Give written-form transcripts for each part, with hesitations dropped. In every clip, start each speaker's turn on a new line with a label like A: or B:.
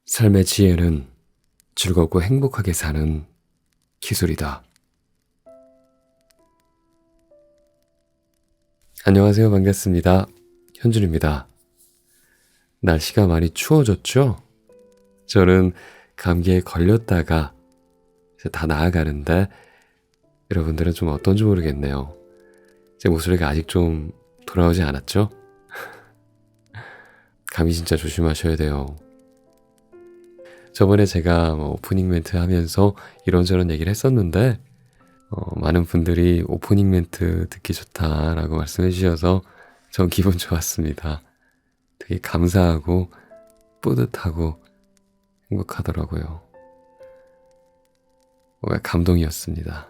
A: 삶의 지혜는 즐겁고 행복하게 사는 기술이다. 안녕하세요. 반갑습니다. 현준입니다. 날씨가 많이 추워졌죠? 저는 감기에 걸렸다가 이제 다 나아가는데 여러분들은 좀 어떤지 모르겠네요. 제 목소리가 아직 좀 돌아오지 않았죠? 감기 진짜 조심하셔야 돼요. 저번에 제가 오프닝 멘트 하면서 이런저런 얘기를 했었는데 많은 분들이 오프닝 멘트 듣기 좋다라고 말씀해 주셔서 전 기분 좋았습니다. 되게 감사하고 뿌듯하고 행복하더라고요. 뭔가 감동이었습니다.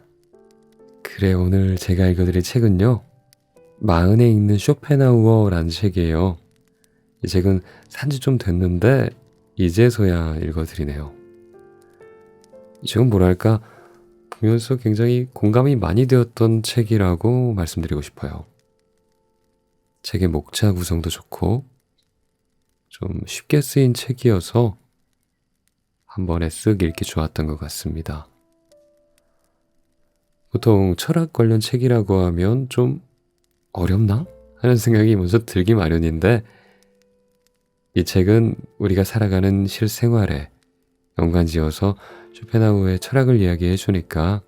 A: 그래, 오늘 제가 읽어드릴 책은요, 마흔에 읽는 쇼펜하우어라는 책이에요. 이 책은 산지 좀 됐는데 이제서야 읽어드리네요. 이 책은 뭐랄까, 보면서 굉장히 공감이 많이 되었던 책이라고 말씀드리고 싶어요. 책의 목차 구성도 좋고 좀 쉽게 쓰인 책이어서 한 번에 쓱 읽기 좋았던 것 같습니다. 보통 철학 관련 책이라고 하면 좀 어렵나? 하는 생각이 먼저 들기 마련인데, 이 책은 우리가 살아가는 실생활에 연관지어서 쇼펜하우어의 철학을 이야기해 주니까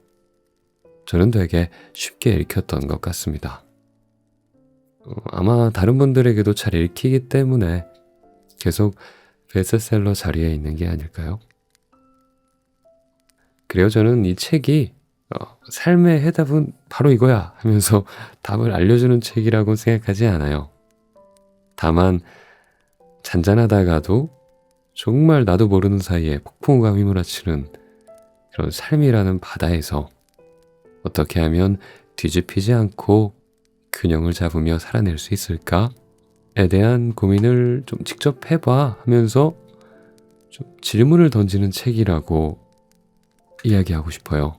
A: 저는 되게 쉽게 읽혔던 것 같습니다. 아마 다른 분들에게도 잘 읽히기 때문에 계속 베스트셀러 자리에 있는 게 아닐까요? 그래요, 저는 이 책이 삶의 해답은 바로 이거야 하면서 답을 알려주는 책이라고 생각하지 않아요. 다만 잔잔하다가도 정말 나도 모르는 사이에 폭풍우가 휘몰아치는 그런 삶이라는 바다에서 어떻게 하면 뒤집히지 않고 균형을 잡으며 살아낼 수 있을까에 대한 고민을 좀 직접 해봐 하면서 좀 질문을 던지는 책이라고 이야기하고 싶어요.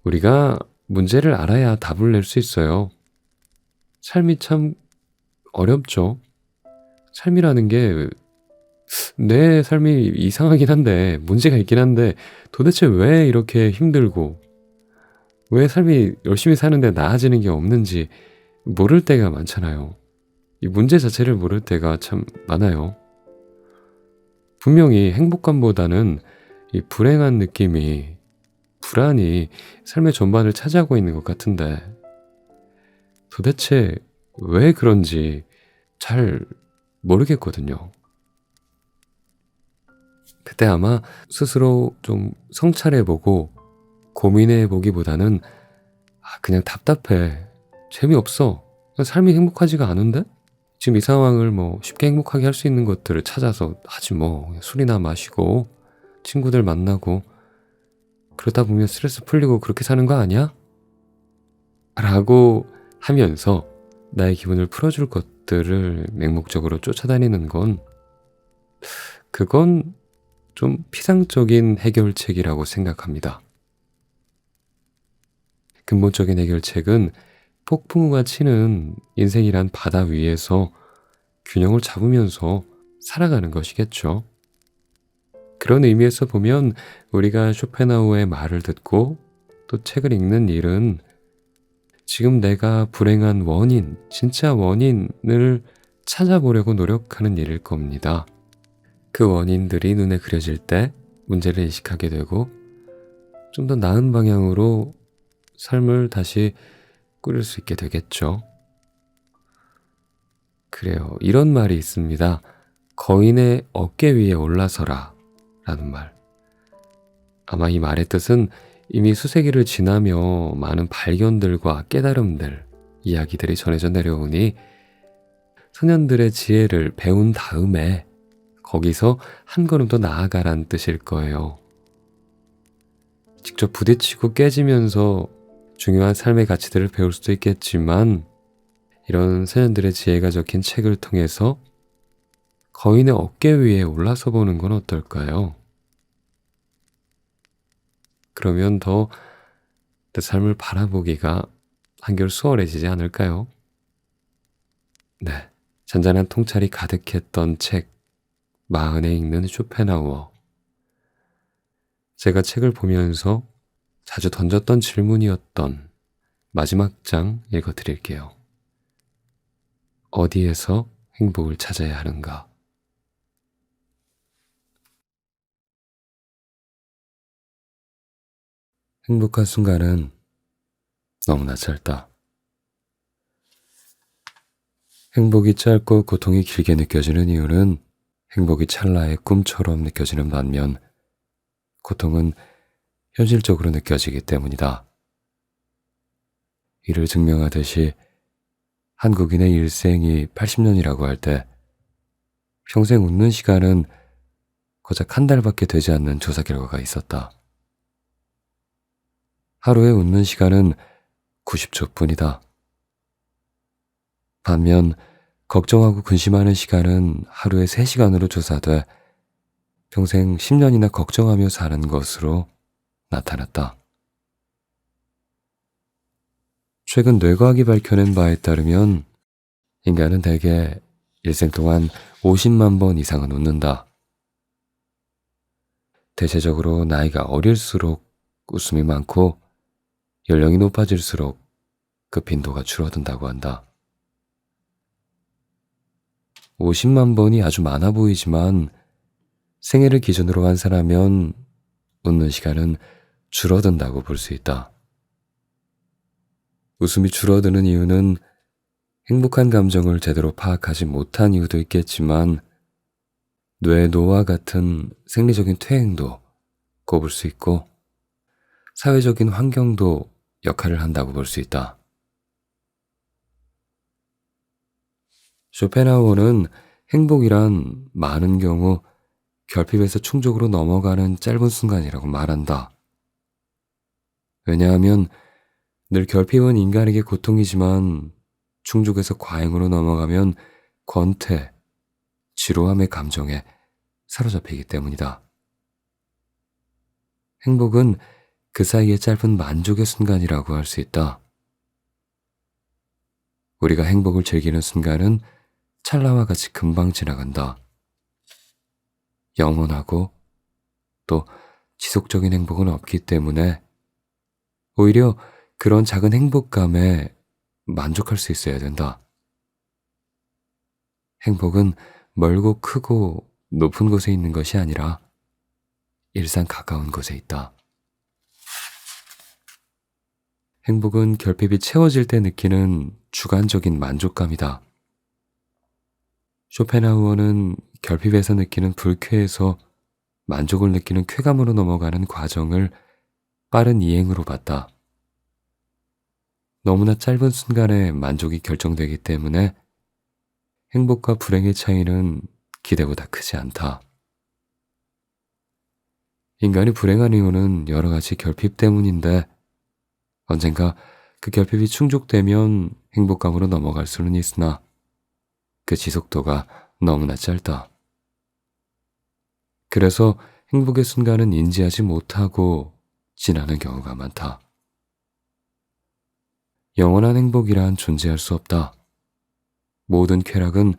A: 우리가 문제를 알아야 답을 낼 수 있어요. 삶이 참 어렵죠. 삶이라는 게 내 삶이 이상하긴 한데, 문제가 있긴 한데 도대체 왜 이렇게 힘들고 왜 삶이 열심히 사는데 나아지는 게 없는지 모를 때가 많잖아요. 이 문제 자체를 모를 때가 참 많아요. 분명히 행복감보다는 이 불행한 느낌이, 불안이 삶의 전반을 차지하고 있는 것 같은데 도대체 왜 그런지 잘 모르겠거든요. 그때 아마 스스로 좀 성찰해보고 고민해보기보다는 그냥 답답해, 재미없어, 삶이 행복하지가 않은데? 지금 이 상황을 쉽게 행복하게 할 수 있는 것들을 찾아서 하지 그냥 술이나 마시고 친구들 만나고 그러다 보면 스트레스 풀리고 그렇게 사는 거 아니야? 라고 하면서 나의 기분을 풀어줄 것들을 맹목적으로 쫓아다니는 그건 좀 피상적인 해결책이라고 생각합니다. 근본적인 해결책은 폭풍우가 치는 인생이란 바다 위에서 균형을 잡으면서 살아가는 것이겠죠. 그런 의미에서 보면 우리가 쇼펜하우어의 말을 듣고 또 책을 읽는 일은 지금 내가 불행한 원인, 진짜 원인을 찾아보려고 노력하는 일일 겁니다. 그 원인들이 눈에 그려질 때 문제를 인식하게 되고 좀 더 나은 방향으로 삶을 다시 꾸릴 수 있게 되겠죠. 그래요. 이런 말이 있습니다. 거인의 어깨 위에 올라서라 라는 말. 아마 이 말의 뜻은 이미 수세기를 지나며 많은 발견들과 깨달음들, 이야기들이 전해져 내려오니 소년들의 지혜를 배운 다음에 거기서 한 걸음 더 나아가란 뜻일 거예요. 직접 부딪히고 깨지면서 중요한 삶의 가치들을 배울 수도 있겠지만 이런 소년들의 지혜가 적힌 책을 통해서 거인의 어깨 위에 올라서 보는 건 어떨까요? 그러면 더 내 삶을 바라보기가 한결 수월해지지 않을까요? 네, 잔잔한 통찰이 가득했던 책 마흔에 읽는 쇼펜하우어. 제가 책을 보면서 자주 던졌던 질문이었던 마지막 장 읽어드릴게요. 어디에서 행복을 찾아야 하는가? 행복한 순간은 너무나 짧다. 행복이 짧고 고통이 길게 느껴지는 이유는 행복이 찰나의 꿈처럼 느껴지는 반면 고통은 현실적으로 느껴지기 때문이다. 이를 증명하듯이 한국인의 일생이 80년이라고 할 때 평생 웃는 시간은 고작 한 달밖에 되지 않는 조사 결과가 있었다. 하루에 웃는 시간은 90초 뿐이다. 반면 걱정하고 근심하는 시간은 하루에 3시간으로 조사돼 평생 10년이나 걱정하며 사는 것으로 나타났다. 최근 뇌과학이 밝혀낸 바에 따르면 인간은 대개 일생 동안 50만 번 이상은 웃는다. 대체적으로 나이가 어릴수록 웃음이 많고 연령이 높아질수록 그 빈도가 줄어든다고 한다. 50만 번이 아주 많아 보이지만 생애를 기준으로 환산하면 웃는 시간은 줄어든다고 볼 수 있다. 웃음이 줄어드는 이유는 행복한 감정을 제대로 파악하지 못한 이유도 있겠지만 뇌 노화 같은 생리적인 퇴행도 꼽을 수 있고 사회적인 환경도 역할을 한다고 볼 수 있다. 쇼펜하우어는 행복이란 많은 경우 결핍에서 충족으로 넘어가는 짧은 순간이라고 말한다. 왜냐하면 늘 결핍은 인간에게 고통이지만 충족에서 과잉으로 넘어가면 권태, 지루함의 감정에 사로잡히기 때문이다. 행복은 그 사이의 짧은 만족의 순간이라고 할 수 있다. 우리가 행복을 즐기는 순간은 찰나와 같이 금방 지나간다. 영원하고 또 지속적인 행복은 없기 때문에 오히려 그런 작은 행복감에 만족할 수 있어야 된다. 행복은 멀고 크고 높은 곳에 있는 것이 아니라 일상 가까운 곳에 있다. 행복은 결핍이 채워질 때 느끼는 주관적인 만족감이다. 쇼펜하우어는 결핍에서 느끼는 불쾌에서 만족을 느끼는 쾌감으로 넘어가는 과정을 빠른 이행으로 봤다. 너무나 짧은 순간에 만족이 결정되기 때문에 행복과 불행의 차이는 기대보다 크지 않다. 인간이 불행한 이유는 여러 가지 결핍 때문인데 언젠가 그 결핍이 충족되면 행복감으로 넘어갈 수는 있으나 그 지속도가 너무나 짧다. 그래서 행복의 순간은 인지하지 못하고 지나는 경우가 많다. 영원한 행복이란 존재할 수 없다. 모든 쾌락은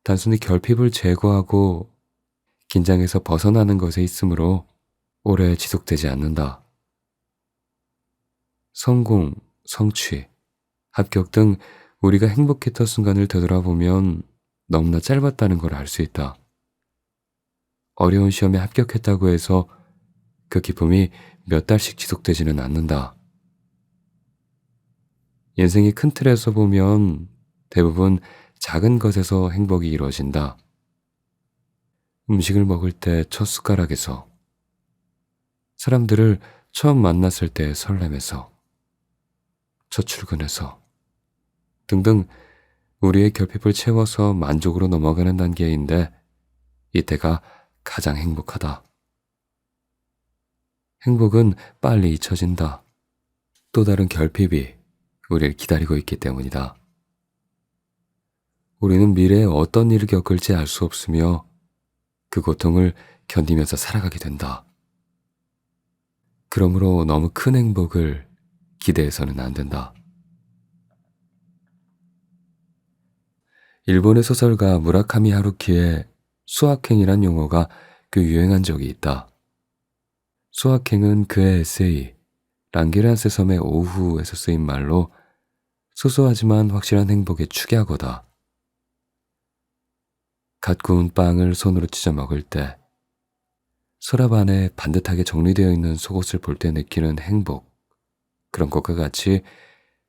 A: 단순히 결핍을 제거하고 긴장에서 벗어나는 것에 있으므로 오래 지속되지 않는다. 성공, 성취, 합격 등 우리가 행복했던 순간을 되돌아보면 너무나 짧았다는 걸 알 수 있다. 어려운 시험에 합격했다고 해서 그 기쁨이 몇 달씩 지속되지는 않는다. 인생의 큰 틀에서 보면 대부분 작은 것에서 행복이 이루어진다. 음식을 먹을 때 첫 숟가락에서, 사람들을 처음 만났을 때의 설렘에서, 첫 출근에서 등등 우리의 결핍을 채워서 만족으로 넘어가는 단계인데 이때가 가장 행복하다. 행복은 빨리 잊혀진다. 또 다른 결핍이 우리를 기다리고 있기 때문이다. 우리는 미래에 어떤 일을 겪을지 알 수 없으며 그 고통을 견디면서 살아가게 된다. 그러므로 너무 큰 행복을 기대해서는 안 된다. 일본의 소설가 무라카미 하루키의 수학행이란 용어가 꽤 유행한 적이 있다. 수학행은 그의 에세이 랑게란스 섬의 오후에서 쓰인 말로 소소하지만 확실한 행복의 축약어다. 갓 구운 빵을 손으로 찢어 먹을 때, 서랍 안에 반듯하게 정리되어 있는 속옷을 볼 때 느끼는 행복, 그런 것과 같이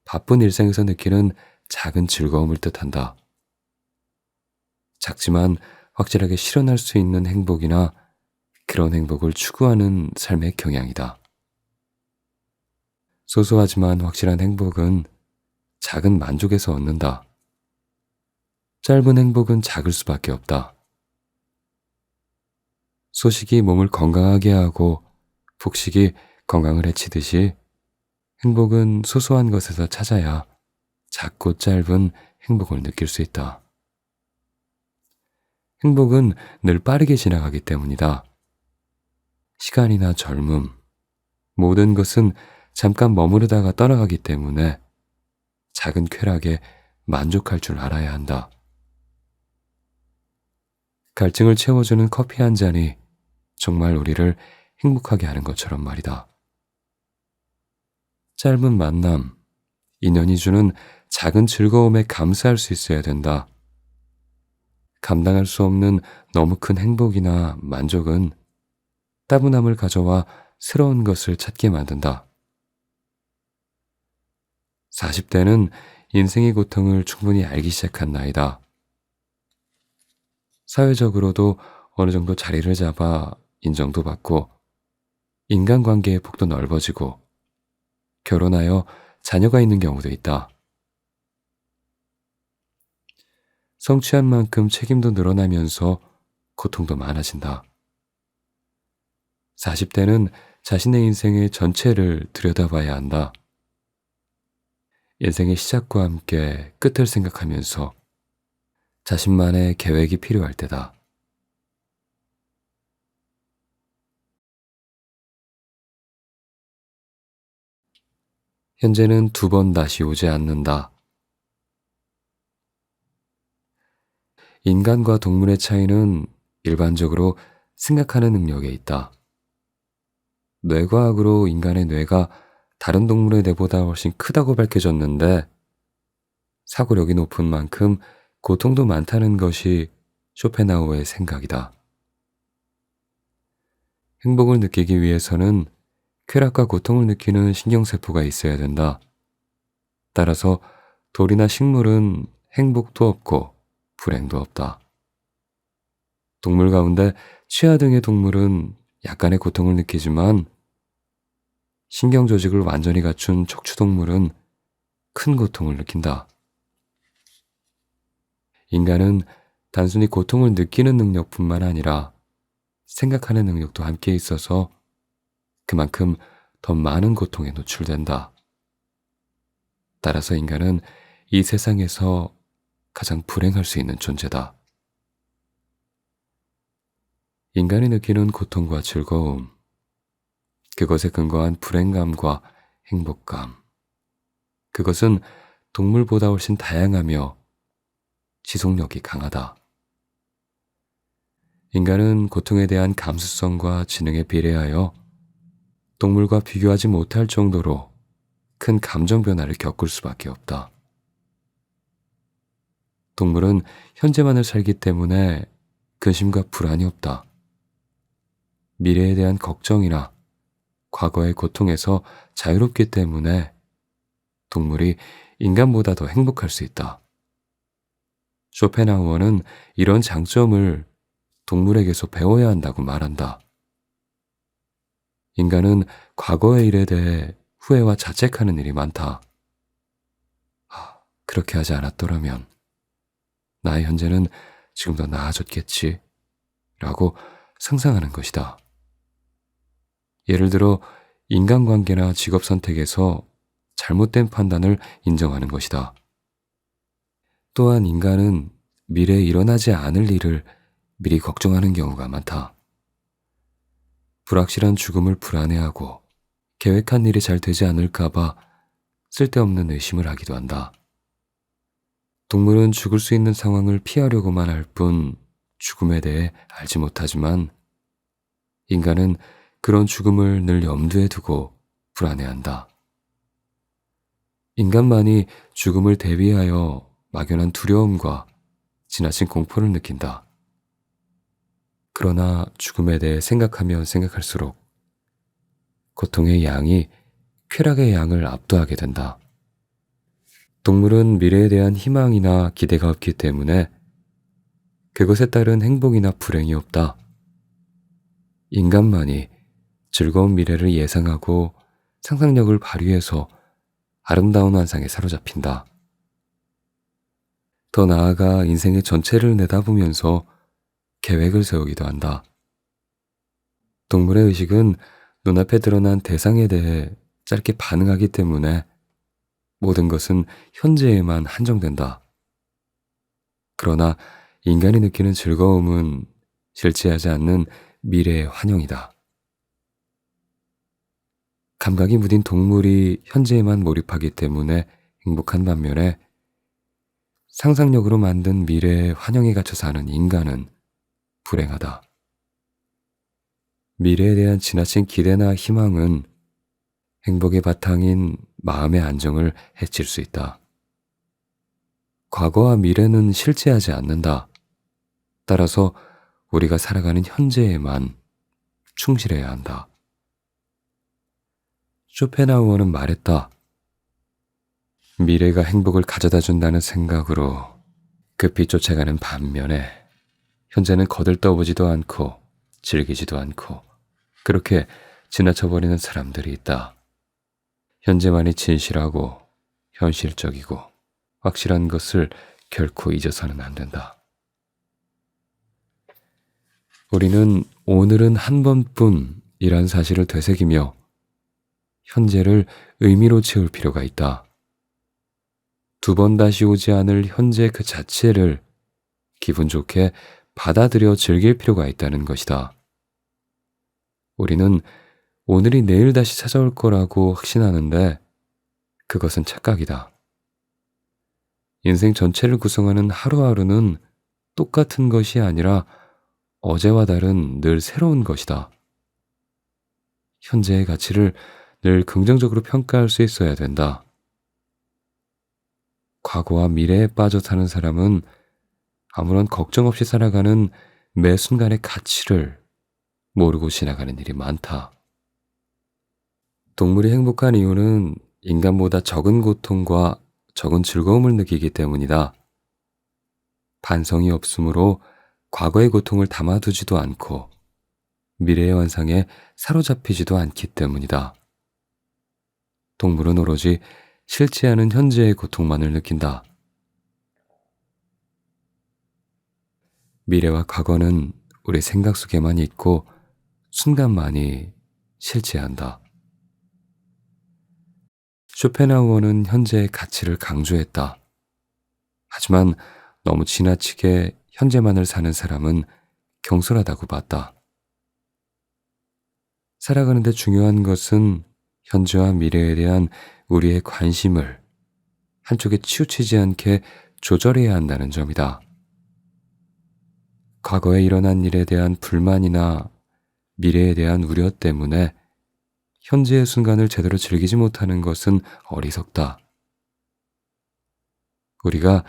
A: 바쁜 일상에서 느끼는 작은 즐거움을 뜻한다. 작지만 확실하게 실현할 수 있는 행복이나 그런 행복을 추구하는 삶의 경향이다. 소소하지만 확실한 행복은 작은 만족에서 얻는다. 짧은 행복은 작을 수밖에 없다. 소식이 몸을 건강하게 하고 폭식이 건강을 해치듯이 행복은 소소한 것에서 찾아야 작고 짧은 행복을 느낄 수 있다. 행복은 늘 빠르게 지나가기 때문이다. 시간이나 젊음, 모든 것은 잠깐 머무르다가 떠나가기 때문에 작은 쾌락에 만족할 줄 알아야 한다. 갈증을 채워주는 커피 한 잔이 정말 우리를 행복하게 하는 것처럼 말이다. 짧은 만남, 인연이 주는 작은 즐거움에 감사할 수 있어야 된다. 감당할 수 없는 너무 큰 행복이나 만족은 따분함을 가져와 새로운 것을 찾게 만든다. 40대는 인생의 고통을 충분히 알기 시작한 나이다. 사회적으로도 어느 정도 자리를 잡아 인정도 받고 인간관계의 폭도 넓어지고 결혼하여 자녀가 있는 경우도 있다. 성취한 만큼 책임도 늘어나면서 고통도 많아진다. 40대는 자신의 인생의 전체를 들여다봐야 한다. 인생의 시작과 함께 끝을 생각하면서 자신만의 계획이 필요할 때다. 현재는 두 번 다시 오지 않는다. 인간과 동물의 차이는 일반적으로 생각하는 능력에 있다. 뇌과학으로 인간의 뇌가 다른 동물의 뇌보다 훨씬 크다고 밝혀졌는데 사고력이 높은 만큼 고통도 많다는 것이 쇼펜하우어의 생각이다. 행복을 느끼기 위해서는 쾌락과 고통을 느끼는 신경세포가 있어야 된다. 따라서 돌이나 식물은 행복도 없고 불행도 없다. 동물 가운데 치아 등의 동물은 약간의 고통을 느끼지만 신경 조직을 완전히 갖춘 척추동물은 큰 고통을 느낀다. 인간은 단순히 고통을 느끼는 능력뿐만 아니라 생각하는 능력도 함께 있어서 그만큼 더 많은 고통에 노출된다. 따라서 인간은 이 세상에서 가장 불행할 수 있는 존재다. 인간이 느끼는 고통과 즐거움, 그것에 근거한 불행감과 행복감, 그것은 동물보다 훨씬 다양하며 지속력이 강하다. 인간은 고통에 대한 감수성과 지능에 비례하여 동물과 비교하지 못할 정도로 큰 감정 변화를 겪을 수밖에 없다. 동물은 현재만을 살기 때문에 근심과 불안이 없다. 미래에 대한 걱정이나 과거의 고통에서 자유롭기 때문에 동물이 인간보다 더 행복할 수 있다. 쇼펜하우어는 이런 장점을 동물에게서 배워야 한다고 말한다. 인간은 과거의 일에 대해 후회와 자책하는 일이 많다. 그렇게 하지 않았더라면 나의 현재는 지금 더 나아졌겠지 라고 상상하는 것이다. 예를 들어 인간관계나 직업 선택에서 잘못된 판단을 인정하는 것이다. 또한 인간은 미래에 일어나지 않을 일을 미리 걱정하는 경우가 많다. 불확실한 죽음을 불안해하고 계획한 일이 잘 되지 않을까봐 쓸데없는 의심을 하기도 한다. 동물은 죽을 수 있는 상황을 피하려고만 할 뿐 죽음에 대해 알지 못하지만 인간은 그런 죽음을 늘 염두에 두고 불안해한다. 인간만이 죽음을 대비하여 막연한 두려움과 지나친 공포를 느낀다. 그러나 죽음에 대해 생각하면 생각할수록 고통의 양이 쾌락의 양을 압도하게 된다. 동물은 미래에 대한 희망이나 기대가 없기 때문에 그것에 따른 행복이나 불행이 없다. 인간만이 즐거운 미래를 예상하고 상상력을 발휘해서 아름다운 환상에 사로잡힌다. 더 나아가 인생의 전체를 내다보면서 계획을 세우기도 한다. 동물의 의식은 눈앞에 드러난 대상에 대해 짧게 반응하기 때문에 모든 것은 현재에만 한정된다. 그러나 인간이 느끼는 즐거움은 실체하지 않는 미래의 환영이다. 감각이 무딘 동물이 현재에만 몰입하기 때문에 행복한 반면에 상상력으로 만든 미래의 환영에 갇혀 사는 인간은 불행하다. 미래에 대한 지나친 기대나 희망은 행복의 바탕인 마음의 안정을 해칠 수 있다. 과거와 미래는 실체하지 않는다. 따라서 우리가 살아가는 현재에만 충실해야 한다. 쇼펜하우어는 말했다. 미래가 행복을 가져다 준다는 생각으로 급히 쫓아가는 반면에 현재는 거들떠보지도 않고 즐기지도 않고 그렇게 지나쳐버리는 사람들이 있다. 현재만이 진실하고 현실적이고 확실한 것을 결코 잊어서는 안 된다. 우리는 오늘은 한 번뿐이란 사실을 되새기며 현재를 의미로 채울 필요가 있다. 두 번 다시 오지 않을 현재 그 자체를 기분 좋게 받아들여 즐길 필요가 있다는 것이다. 우리는 오늘이 내일 다시 찾아올 거라고 확신하는데 그것은 착각이다. 인생 전체를 구성하는 하루하루는 똑같은 것이 아니라 어제와 다른 늘 새로운 것이다. 현재의 가치를 늘 긍정적으로 평가할 수 있어야 된다. 과거와 미래에 빠져 사는 사람은 아무런 걱정 없이 살아가는 매 순간의 가치를 모르고 지나가는 일이 많다. 동물이 행복한 이유는 인간보다 적은 고통과 적은 즐거움을 느끼기 때문이다. 반성이 없으므로 과거의 고통을 담아두지도 않고 미래의 환상에 사로잡히지도 않기 때문이다. 동물은 오로지 실체하는 현재의 고통만을 느낀다. 미래와 과거는 우리 생각 속에만 있고 순간만이 실체한다. 쇼펜하우어는 현재의 가치를 강조했다. 하지만 너무 지나치게 현재만을 사는 사람은 경솔하다고 봤다. 살아가는데 중요한 것은 현재와 미래에 대한 우리의 관심을 한쪽에 치우치지 않게 조절해야 한다는 점이다. 과거에 일어난 일에 대한 불만이나 미래에 대한 우려 때문에 현재의 순간을 제대로 즐기지 못하는 것은 어리석다. 우리가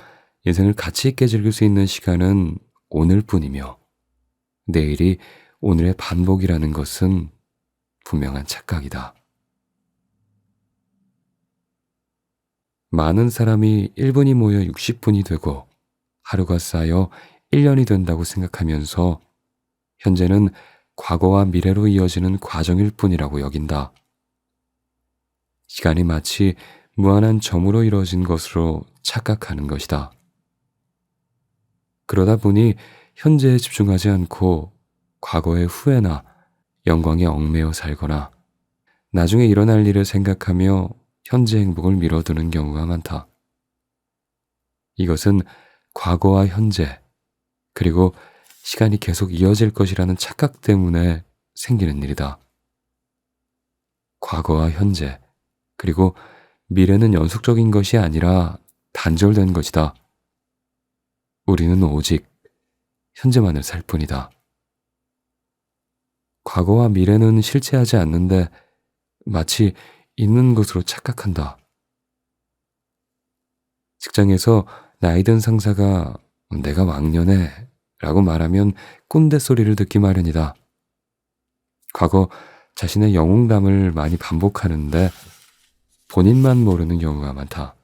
A: 인생을 가치 있게 즐길 수 있는 시간은 오늘뿐이며 내일이 오늘의 반복이라는 것은 분명한 착각이다. 많은 사람이 1분이 모여 60분이 되고 하루가 쌓여 1년이 된다고 생각하면서 현재는 과거와 미래로 이어지는 과정일 뿐이라고 여긴다. 시간이 마치 무한한 점으로 이루어진 것으로 착각하는 것이다. 그러다 보니 현재에 집중하지 않고 과거의 후회나 영광에 얽매여 살거나 나중에 일어날 일을 생각하며 현재 행복을 미뤄두는 경우가 많다. 이것은 과거와 현재, 그리고 시간이 계속 이어질 것이라는 착각 때문에 생기는 일이다. 과거와 현재, 그리고 미래는 연속적인 것이 아니라 단절된 것이다. 우리는 오직 현재만을 살 뿐이다. 과거와 미래는 실체하지 않는데 마치 있는 것으로 착각한다. 직장에서 나이든 상사가 내가 왕년에 라고 말하면 꼰대 소리를 듣기 마련이다. 과거 자신의 영웅담을 많이 반복하는데 본인만 모르는 경우가 많다.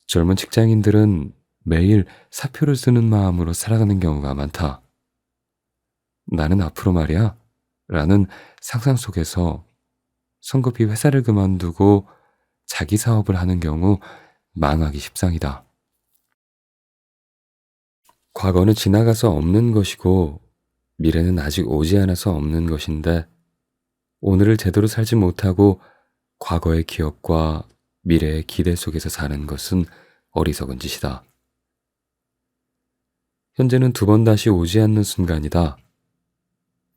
A: 젊은 직장인들은 매일 사표를 쓰는 마음으로 살아가는 경우가 많다. 나는 앞으로 말이야 라는 상상 속에서 성급히 회사를 그만두고 자기 사업을 하는 경우 망하기 십상이다. 과거는 지나가서 없는 것이고 미래는 아직 오지 않아서 없는 것인데 오늘을 제대로 살지 못하고 과거의 기억과 미래의 기대 속에서 사는 것은 어리석은 짓이다. 현재는 두 번 다시 오지 않는 순간이다.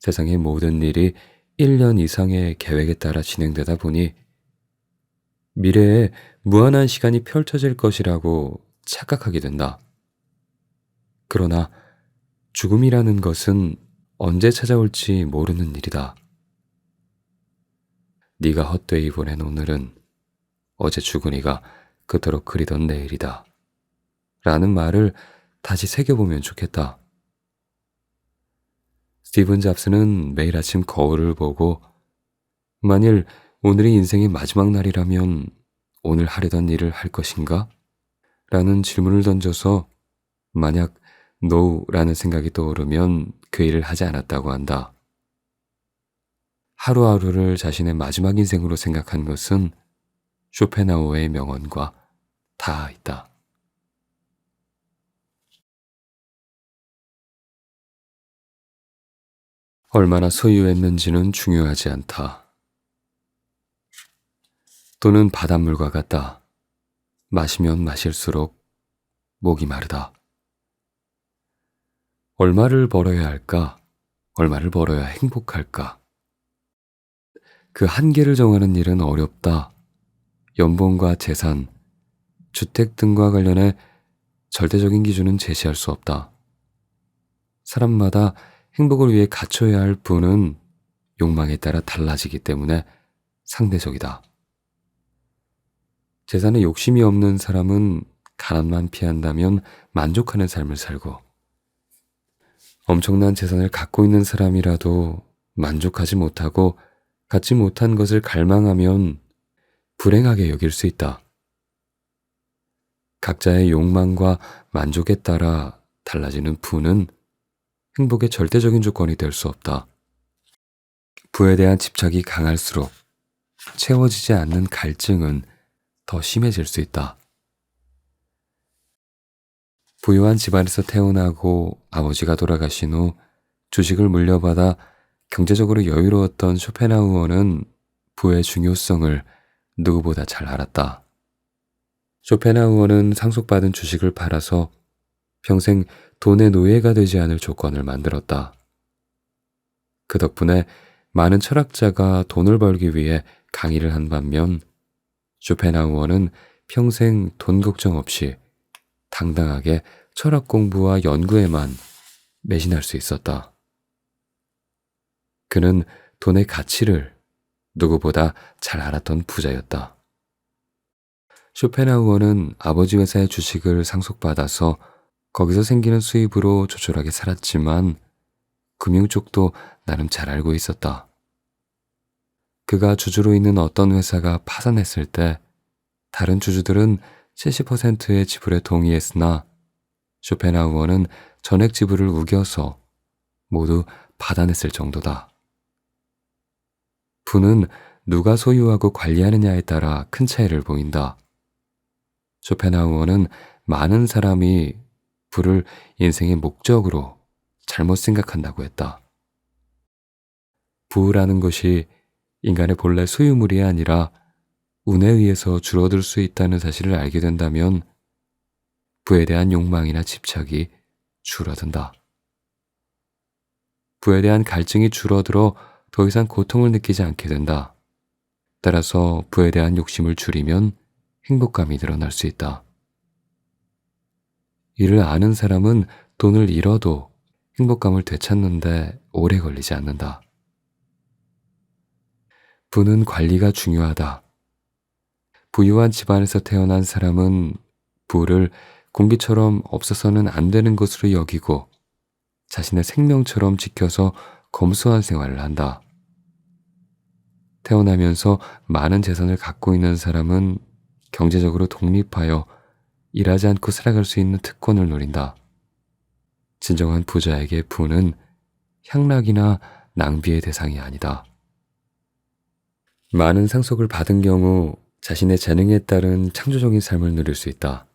A: 세상의 모든 일이 1년 이상의 계획에 따라 진행되다 보니 미래에 무한한 시간이 펼쳐질 것이라고 착각하게 된다. 그러나 죽음이라는 것은 언제 찾아올지 모르는 일이다. 네가 헛되이 보낸 오늘은 어제 죽은 이가 그토록 그리던 내일이다. 라는 말을 다시 새겨보면 좋겠다. 스티븐 잡스는 매일 아침 거울을 보고 만일 오늘이 인생의 마지막 날이라면 오늘 하려던 일을 할 것인가? 라는 질문을 던져서 만약 NO라는 생각이 떠오르면 그 일을 하지 않았다고 한다. 하루하루를 자신의 마지막 인생으로 생각한 것은 쇼펜하우어의 명언과 다 있다. 얼마나 소유했는지는 중요하지 않다. 돈은 바닷물과 같다. 마시면 마실수록 목이 마르다. 얼마를 벌어야 할까? 얼마를 벌어야 행복할까? 그 한계를 정하는 일은 어렵다. 연봉과 재산, 주택 등과 관련해 절대적인 기준은 제시할 수 없다. 사람마다 행복을 위해 갖춰야 할 부는 욕망에 따라 달라지기 때문에 상대적이다. 재산에 욕심이 없는 사람은 가난만 피한다면 만족하는 삶을 살고 엄청난 재산을 갖고 있는 사람이라도 만족하지 못하고 갖지 못한 것을 갈망하면 불행하게 여길 수 있다. 각자의 욕망과 만족에 따라 달라지는 부는 행복의 절대적인 조건이 될 수 없다. 부에 대한 집착이 강할수록 채워지지 않는 갈증은 더 심해질 수 있다. 부유한 집안에서 태어나고 아버지가 돌아가신 후 주식을 물려받아 경제적으로 여유로웠던 쇼펜하우어는 부의 중요성을 누구보다 잘 알았다. 쇼펜하우어는 상속받은 주식을 팔아서 평생 돈의 노예가 되지 않을 조건을 만들었다. 그 덕분에 많은 철학자가 돈을 벌기 위해 강의를 한 반면 쇼펜하우어는 평생 돈 걱정 없이 당당하게 철학 공부와 연구에만 매진할 수 있었다. 그는 돈의 가치를 누구보다 잘 알았던 부자였다. 쇼펜하우어는 아버지 회사의 주식을 상속받아서 거기서 생기는 수입으로 조촐하게 살았지만 금융 쪽도 나름 잘 알고 있었다. 그가 주주로 있는 어떤 회사가 파산했을 때 다른 주주들은 70%의 지불에 동의했으나 쇼펜하우어는 전액 지불을 우겨서 모두 받아냈을 정도다. 부는 누가 소유하고 관리하느냐에 따라 큰 차이를 보인다. 쇼펜하우어는 많은 사람이 부를 인생의 목적으로 잘못 생각한다고 했다. 부라는 것이 인간의 본래 소유물이 아니라 운에 의해서 줄어들 수 있다는 사실을 알게 된다면 부에 대한 욕망이나 집착이 줄어든다. 부에 대한 갈증이 줄어들어 더 이상 고통을 느끼지 않게 된다. 따라서 부에 대한 욕심을 줄이면 행복감이 늘어날 수 있다. 이를 아는 사람은 돈을 잃어도 행복감을 되찾는데 오래 걸리지 않는다. 부는 관리가 중요하다. 부유한 집안에서 태어난 사람은 부를 공기처럼 없어서는 안 되는 것으로 여기고 자신의 생명처럼 지켜서 검소한 생활을 한다. 태어나면서 많은 재산을 갖고 있는 사람은 경제적으로 독립하여 일하지 않고 살아갈 수 있는 특권을 누린다. 진정한 부자에게 부는 향락이나 낭비의 대상이 아니다. 많은 상속을 받은 경우 자신의 재능에 따른 창조적인 삶을 누릴 수 있다.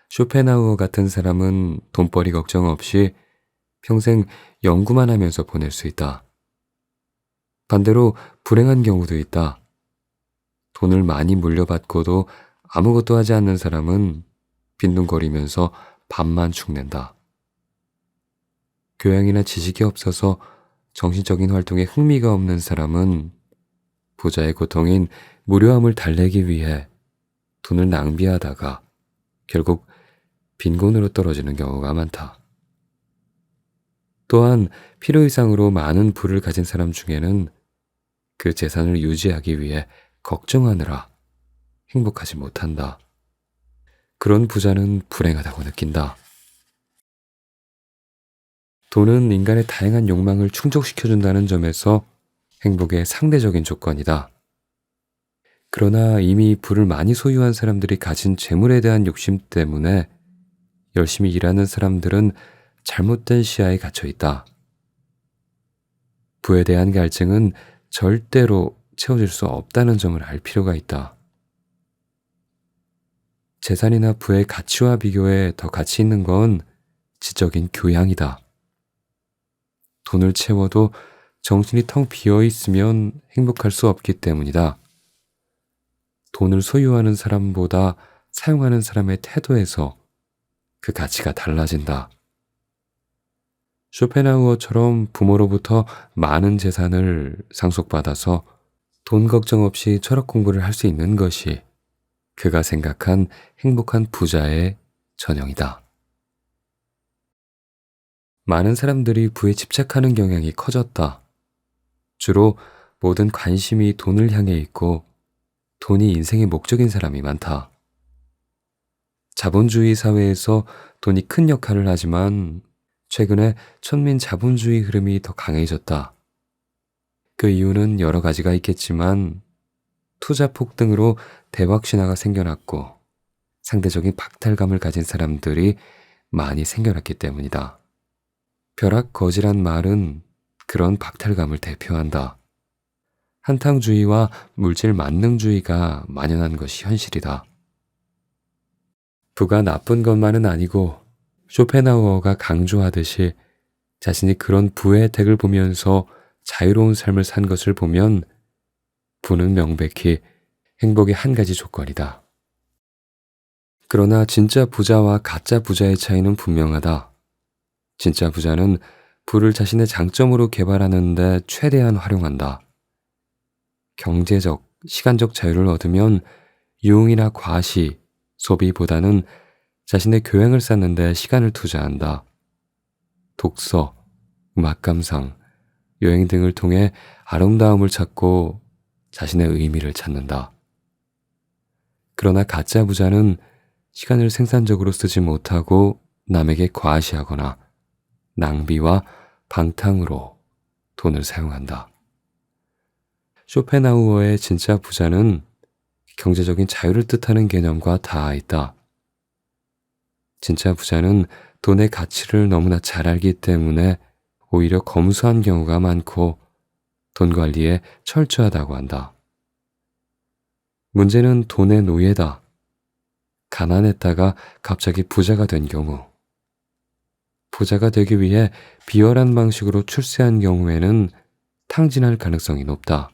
A: 쇼펜하우어 같은 사람은 돈벌이 걱정 없이 평생 연구만 하면서 보낼 수 있다. 반대로 불행한 경우도 있다. 돈을 많이 물려받고도 아무것도 하지 않는 사람은 빈둥거리면서 밥만 축낸다. 교양이나 지식이 없어서 정신적인 활동에 흥미가 없는 사람은 부자의 고통인 무료함을 달래기 위해 돈을 낭비하다가 결국 빈곤으로 떨어지는 경우가 많다. 또한 필요 이상으로 많은 부를 가진 사람 중에는 그 재산을 유지하기 위해 걱정하느라 행복하지 못한다. 그런 부자는 불행하다고 느낀다. 돈은 인간의 다양한 욕망을 충족시켜준다는 점에서 행복의 상대적인 조건이다. 그러나 이미 부를 많이 소유한 사람들이 가진 재물에 대한 욕심 때문에 열심히 일하는 사람들은 잘못된 시야에 갇혀 있다. 부에 대한 갈증은 절대로 채워질 수 없다는 점을 알 필요가 있다. 재산이나 부의 가치와 비교해 더 가치 있는 건 지적인 교양이다. 돈을 채워도 정신이 텅 비어 있으면 행복할 수 없기 때문이다. 돈을 소유하는 사람보다 사용하는 사람의 태도에서 그 가치가 달라진다. 쇼펜하우어처럼 부모로부터 많은 재산을 상속받아서 돈 걱정 없이 철학 공부를 할 수 있는 것이 그가 생각한 행복한 부자의 전형이다. 많은 사람들이 부에 집착하는 경향이 커졌다. 주로 모든 관심이 돈을 향해 있고 돈이 인생의 목적인 사람이 많다. 자본주의 사회에서 돈이 큰 역할을 하지만 최근에 천민 자본주의 흐름이 더 강해졌다. 그 이유는 여러 가지가 있겠지만 투자 폭등으로 대박 신화가 생겨났고 상대적인 박탈감을 가진 사람들이 많이 생겨났기 때문이다. 벼락거지란 말은 그런 박탈감을 대표한다. 한탕주의와 물질 만능주의가 만연한 것이 현실이다. 부가 나쁜 것만은 아니고 쇼펜하우어가 강조하듯이 자신이 그런 부의 혜택을 보면서 자유로운 삶을 산 것을 보면 부는 명백히 행복의 한 가지 조건이다. 그러나 진짜 부자와 가짜 부자의 차이는 분명하다. 진짜 부자는 부를 자신의 장점으로 개발하는 데 최대한 활용한다. 경제적, 시간적 자유를 얻으면 유흥이나 과시, 소비보다는 자신의 교양을 쌓는 데 시간을 투자한다. 독서, 음악 감상, 여행 등을 통해 아름다움을 찾고 자신의 의미를 찾는다. 그러나 가짜 부자는 시간을 생산적으로 쓰지 못하고 남에게 과시하거나 낭비와 방탕으로 돈을 사용한다. 쇼펜하우어의 진짜 부자는 경제적인 자유를 뜻하는 개념과 닿아 있다. 진짜 부자는 돈의 가치를 너무나 잘 알기 때문에 오히려 검소한 경우가 많고 돈 관리에 철저하다고 한다. 문제는 돈의 노예다. 가난했다가 갑자기 부자가 된 경우. 부자가 되기 위해 비열한 방식으로 출세한 경우에는 탕진할 가능성이 높다.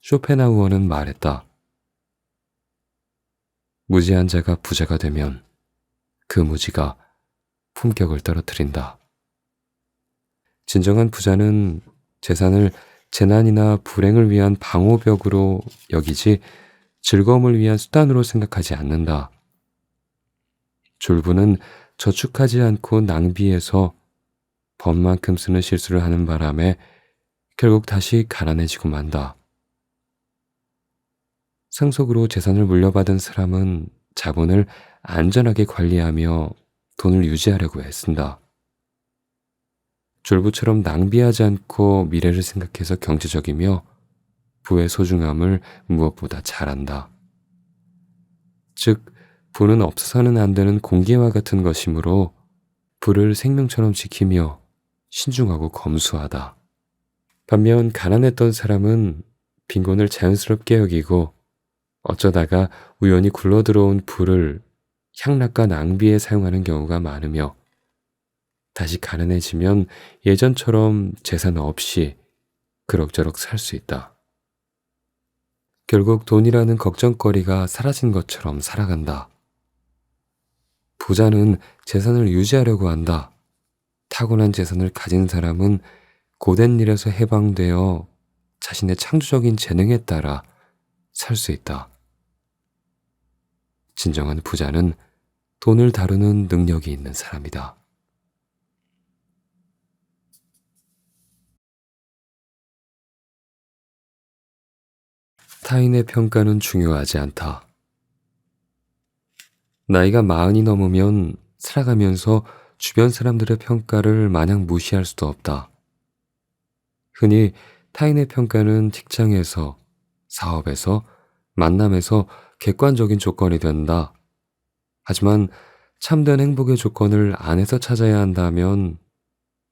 A: 쇼펜하우어는 말했다. 무지한 자가 부자가 되면 그 무지가 품격을 떨어뜨린다. 진정한 부자는 재산을 재난이나 불행을 위한 방호벽으로 여기지 즐거움을 위한 수단으로 생각하지 않는다. 졸부는 저축하지 않고 낭비해서 법만큼 쓰는 실수를 하는 바람에 결국 다시 가난해지고 만다. 상속으로 재산을 물려받은 사람은 자본을 안전하게 관리하며 돈을 유지하려고 애쓴다. 졸부처럼 낭비하지 않고 미래를 생각해서 경제적이며 부의 소중함을 무엇보다 잘 안다. 즉, 부는 없어서는 안 되는 공기와 같은 것이므로 부를 생명처럼 지키며 신중하고 검소하다. 반면 가난했던 사람은 빈곤을 자연스럽게 여기고 어쩌다가 우연히 굴러들어온 부를 향락과 낭비에 사용하는 경우가 많으며 다시 가난해지면 예전처럼 재산 없이 그럭저럭 살 수 있다. 결국 돈이라는 걱정거리가 사라진 것처럼 살아간다. 부자는 재산을 유지하려고 한다. 타고난 재산을 가진 사람은 고된 일에서 해방되어 자신의 창조적인 재능에 따라 살 수 있다. 진정한 부자는 돈을 다루는 능력이 있는 사람이다. 타인의 평가는 중요하지 않다. 나이가 40이 넘으면 살아가면서 주변 사람들의 평가를 마냥 무시할 수도 없다. 흔히 타인의 평가는 직장에서, 사업에서, 만남에서 객관적인 조건이 된다. 하지만 참된 행복의 조건을 안에서 찾아야 한다면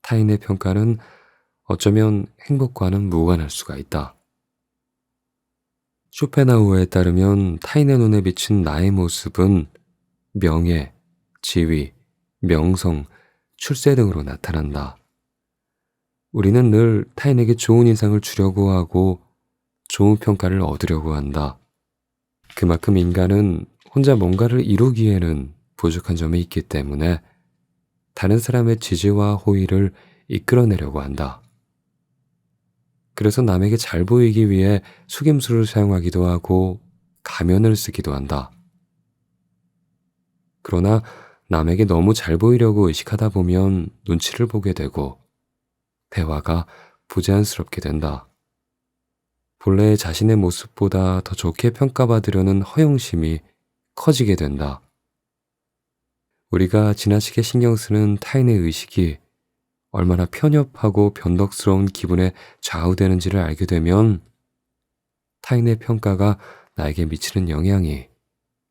A: 타인의 평가는 어쩌면 행복과는 무관할 수가 있다. 쇼펜하우어에 따르면 타인의 눈에 비친 나의 모습은 명예, 지위, 명성, 출세 등으로 나타난다. 우리는 늘 타인에게 좋은 인상을 주려고 하고 좋은 평가를 얻으려고 한다. 그만큼 인간은 혼자 뭔가를 이루기에는 부족한 점이 있기 때문에 다른 사람의 지지와 호의를 이끌어내려고 한다. 그래서 남에게 잘 보이기 위해 속임수를 사용하기도 하고 가면을 쓰기도 한다. 그러나 남에게 너무 잘 보이려고 의식하다 보면 눈치를 보게 되고 대화가 부자연스럽게 된다. 본래 자신의 모습보다 더 좋게 평가받으려는 허영심이 커지게 된다. 우리가 지나치게 신경 쓰는 타인의 의식이 얼마나 편협하고 변덕스러운 기분에 좌우되는지를 알게 되면 타인의 평가가 나에게 미치는 영향이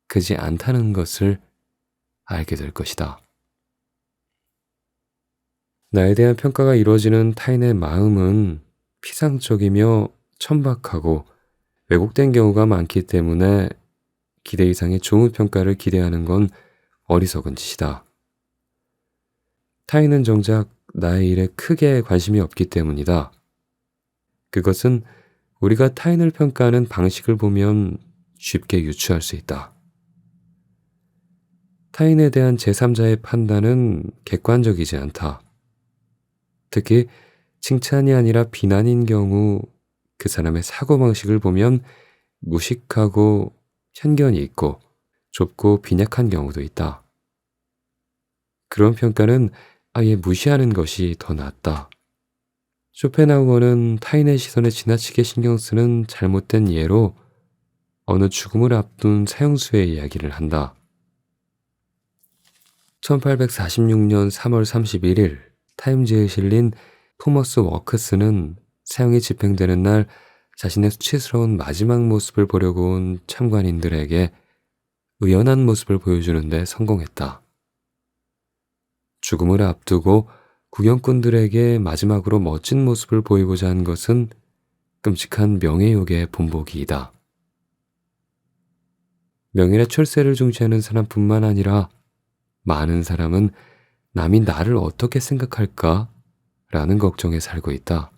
A: 크지 않다는 것을 알게 될 것이다. 나에 대한 평가가 이루어지는 타인의 마음은 피상적이며 천박하고 왜곡된 경우가 많기 때문에 기대 이상의 좋은 평가를 기대하는 건 어리석은 짓이다. 타인은 정작 나의 일에 크게 관심이 없기 때문이다. 그것은 우리가 타인을 평가하는 방식을 보면 쉽게 유추할 수 있다. 타인에 대한 제3자의 판단은 객관적이지 않다. 특히 칭찬이 아니라 비난인 경우 그 사람의 사고방식을 보면 무식하고 편견이 있고 좁고 빈약한 경우도 있다. 그런 평가는 아예 무시하는 것이 더 낫다. 쇼펜하우어는 타인의 시선에 지나치게 신경 쓰는 잘못된 예로 어느 죽음을 앞둔 사형수의 이야기를 한다. 1846년 3월 31일 타임즈에 실린 토머스 워크스는 사형이 집행되는 날 자신의 수치스러운 마지막 모습을 보려고 온 참관인들에게 의연한 모습을 보여주는 데 성공했다. 죽음을 앞두고 구경꾼들에게 마지막으로 멋진 모습을 보이고자 한 것은 끔찍한 명예욕의 본보기이다. 명예나 출세를 중시하는 사람뿐만 아니라 많은 사람은 남이 나를 어떻게 생각할까? 라는 걱정에 살고 있다.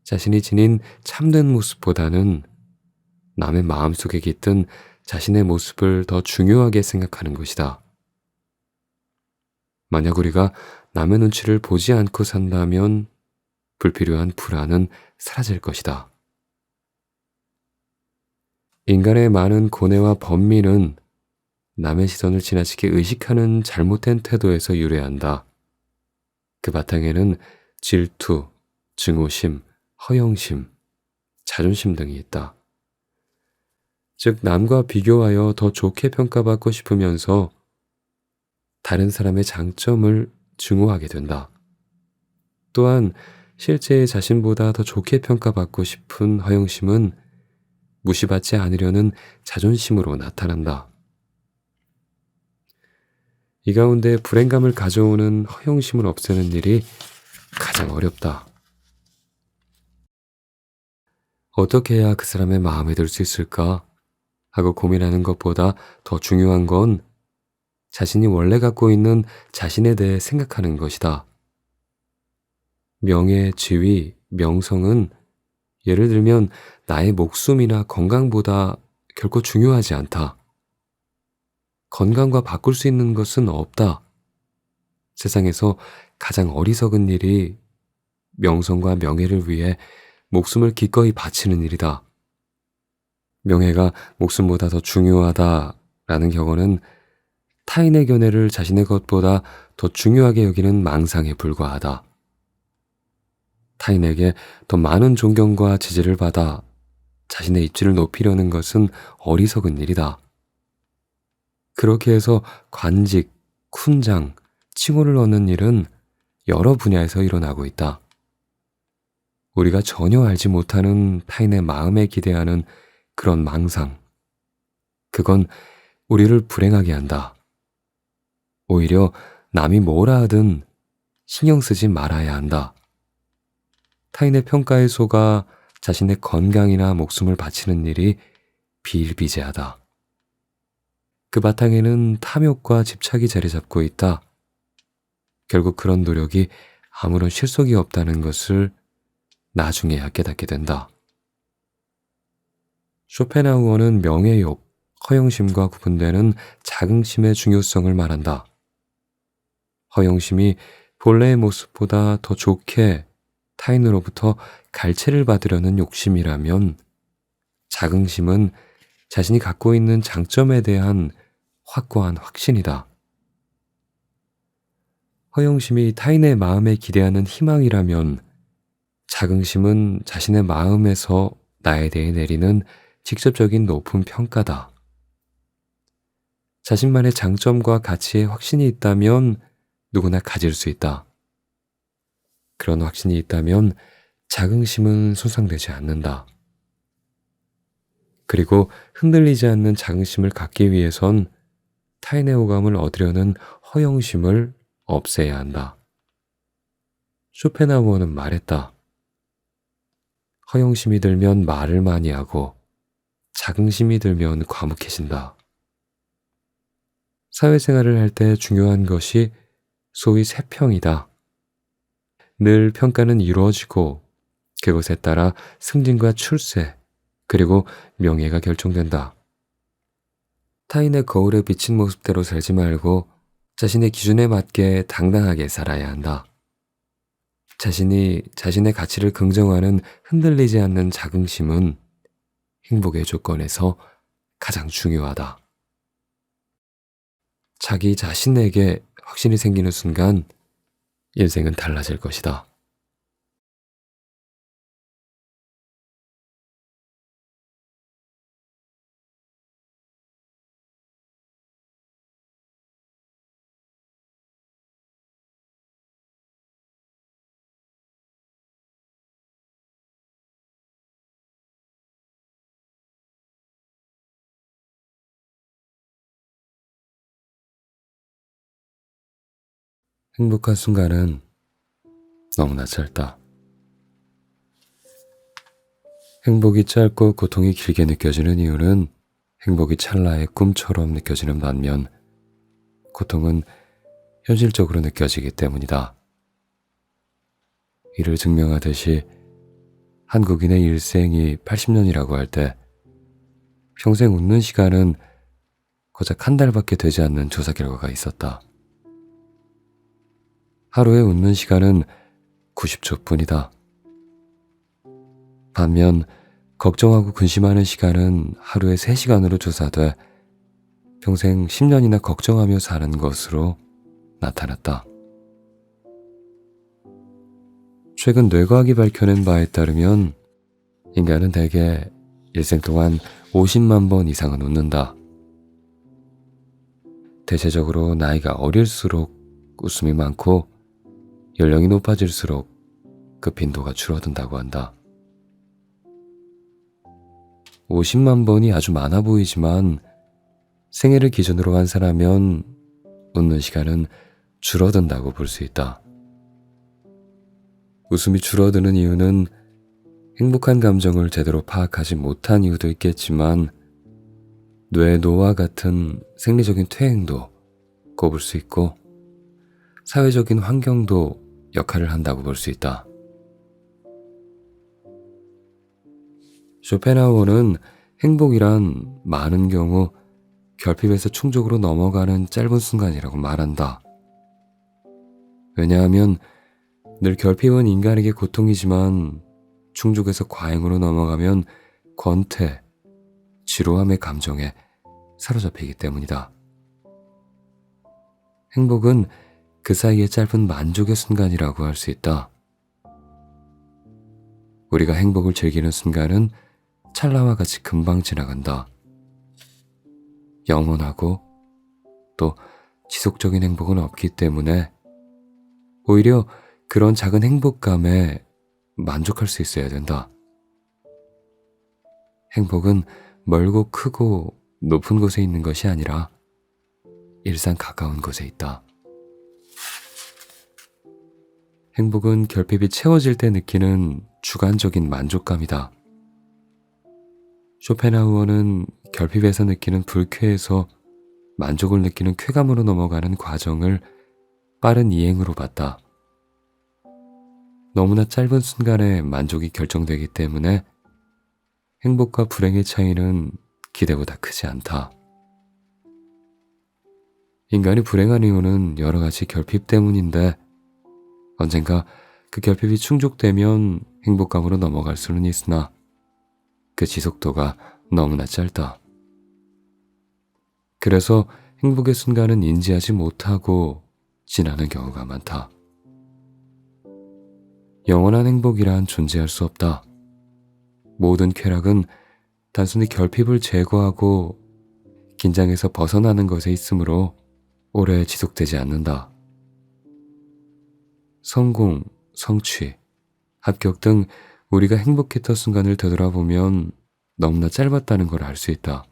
A: 자신이 지닌 참된 모습보다는 남의 마음속에 깃든 자신의 모습을 더 중요하게 생각하는 것이다. 만약 우리가 남의 눈치를 보지 않고 산다면 불필요한 불안은 사라질 것이다. 인간의 많은 고뇌와 번민은 남의 시선을 지나치게 의식하는 잘못된 태도에서 유래한다. 그 바탕에는 질투, 증오심, 허영심, 자존심 등이 있다. 즉, 남과 비교하여 더 좋게 평가받고 싶으면서 다른 사람의 장점을 증오하게 된다. 또한 실제 자신보다 더 좋게 평가받고 싶은 허영심은 무시받지 않으려는 자존심으로 나타난다. 이 가운데 불행감을 가져오는 허영심을 없애는 일이 가장 어렵다. 어떻게 해야 그 사람의 마음에 들 수 있을까 하고 고민하는 것보다 더 중요한 건 자신이 원래 갖고 있는 자신에 대해 생각하는 것이다. 명예, 지위, 명성은 예를 들면 나의 목숨이나 건강보다 결코 중요하지 않다. 건강과 바꿀 수 있는 것은 없다. 세상에서 가장 어리석은 일이 명성과 명예를 위해 목숨을 기꺼이 바치는 일이다. 명예가 목숨보다 더 중요하다라는 경우는 타인의 견해를 자신의 것보다 더 중요하게 여기는 망상에 불과하다. 타인에게 더 많은 존경과 지지를 받아 자신의 입지를 높이려는 것은 어리석은 일이다. 그렇게 해서 관직, 훈장, 칭호를 얻는 일은 여러 분야에서 일어나고 있다. 우리가 전혀 알지 못하는 타인의 마음에 기대하는 그런 망상, 그건 우리를 불행하게 한다. 오히려 남이 뭐라 하든 신경 쓰지 말아야 한다. 타인의 평가에 속아 자신의 건강이나 목숨을 바치는 일이 비일비재하다. 그 바탕에는 탐욕과 집착이 자리 잡고 있다. 결국 그런 노력이 아무런 실속이 없다는 것을 나중에야 깨닫게 된다. 쇼펜하우어는 명예욕, 허영심과 구분되는 자긍심의 중요성을 말한다. 허영심이 본래의 모습보다 더 좋게 타인으로부터 갈채를 받으려는 욕심이라면 자긍심은 자신이 갖고 있는 장점에 대한 확고한 확신이다. 허영심이 타인의 마음에 기대하는 희망이라면 자긍심은 자신의 마음에서 나에 대해 내리는 직접적인 높은 평가다. 자신만의 장점과 가치에 확신이 있다면 누구나 가질 수 있다. 그런 확신이 있다면 자긍심은 손상되지 않는다. 그리고 흔들리지 않는 자긍심을 갖기 위해선 타인의 호감을 얻으려는 허영심을 없애야 한다. 쇼펜하우어는 말했다. 허영심이 들면 말을 많이 하고 자긍심이 들면 과묵해진다. 사회생활을 할 때 중요한 것이 소위 세평이다. 늘 평가는 이루어지고 그것에 따라 승진과 출세, 그리고 명예가 결정된다. 타인의 거울에 비친 모습대로 살지 말고 자신의 기준에 맞게 당당하게 살아야 한다. 자신이 자신의 가치를 긍정하는 흔들리지 않는 자긍심은 행복의 조건에서 가장 중요하다. 자기 자신에게 확신이 생기는 순간 인생은 달라질 것이다. 행복한 순간은 너무나 짧다. 행복이 짧고 고통이 길게 느껴지는 이유는 행복이 찰나의 꿈처럼 느껴지는 반면 고통은 현실적으로 느껴지기 때문이다. 이를 증명하듯이 한국인의 일생이 80년이라고 할 때 평생 웃는 시간은 고작 한 달밖에 되지 않는 조사 결과가 있었다. 하루에 웃는 시간은 90초뿐이다. 반면 걱정하고 근심하는 시간은 하루에 3시간으로 조사돼 평생 10년이나 걱정하며 사는 것으로 나타났다. 최근 뇌과학이 밝혀낸 바에 따르면 인간은 대개 일생 동안 50만 번 이상은 웃는다. 대체적으로 나이가 어릴수록 웃음이 많고 연령이 높아질수록 그 빈도가 줄어든다고 한다. 50만 번이 아주 많아 보이지만 생애를 기준으로 환산하면 웃는 시간은 줄어든다고 볼 수 있다. 웃음이 줄어드는 이유는 행복한 감정을 제대로 파악하지 못한 이유도 있겠지만 뇌 노화 같은 생리적인 퇴행도 꼽을 수 있고 사회적인 환경도 역할을 한다고 볼 수 있다. 쇼펜하우어는 행복이란 많은 경우 결핍에서 충족으로 넘어가는 짧은 순간이라고 말한다. 왜냐하면 늘 결핍은 인간에게 고통이지만 충족에서 과잉으로 넘어가면 권태, 지루함의 감정에 사로잡히기 때문이다. 행복은 그 사이의 짧은 만족의 순간이라고 할 수 있다. 우리가 행복을 즐기는 순간은 찰나와 같이 금방 지나간다. 영원하고 또 지속적인 행복은 없기 때문에 오히려 그런 작은 행복감에 만족할 수 있어야 된다. 행복은 멀고 크고 높은 곳에 있는 것이 아니라 일상 가까운 곳에 있다. 행복은 결핍이 채워질 때 느끼는 주관적인 만족감이다. 쇼펜하우어는 결핍에서 느끼는 불쾌에서 만족을 느끼는 쾌감으로 넘어가는 과정을 빠른 이행으로 봤다. 너무나 짧은 순간에 만족이 결정되기 때문에 행복과 불행의 차이는 기대보다 크지 않다. 인간이 불행한 이유는 여러 가지 결핍 때문인데 언젠가 그 결핍이 충족되면 행복감으로 넘어갈 수는 있으나 그 지속도가 너무나 짧다. 그래서 행복의 순간은 인지하지 못하고 지나는 경우가 많다. 영원한 행복이란 존재할 수 없다. 모든 쾌락은 단순히 결핍을 제거하고 긴장에서 벗어나는 것에 있으므로 오래 지속되지 않는다. 성공, 성취, 합격 등 우리가 행복했던 순간을 되돌아보면 너무나 짧았다는 걸 알 수 있다.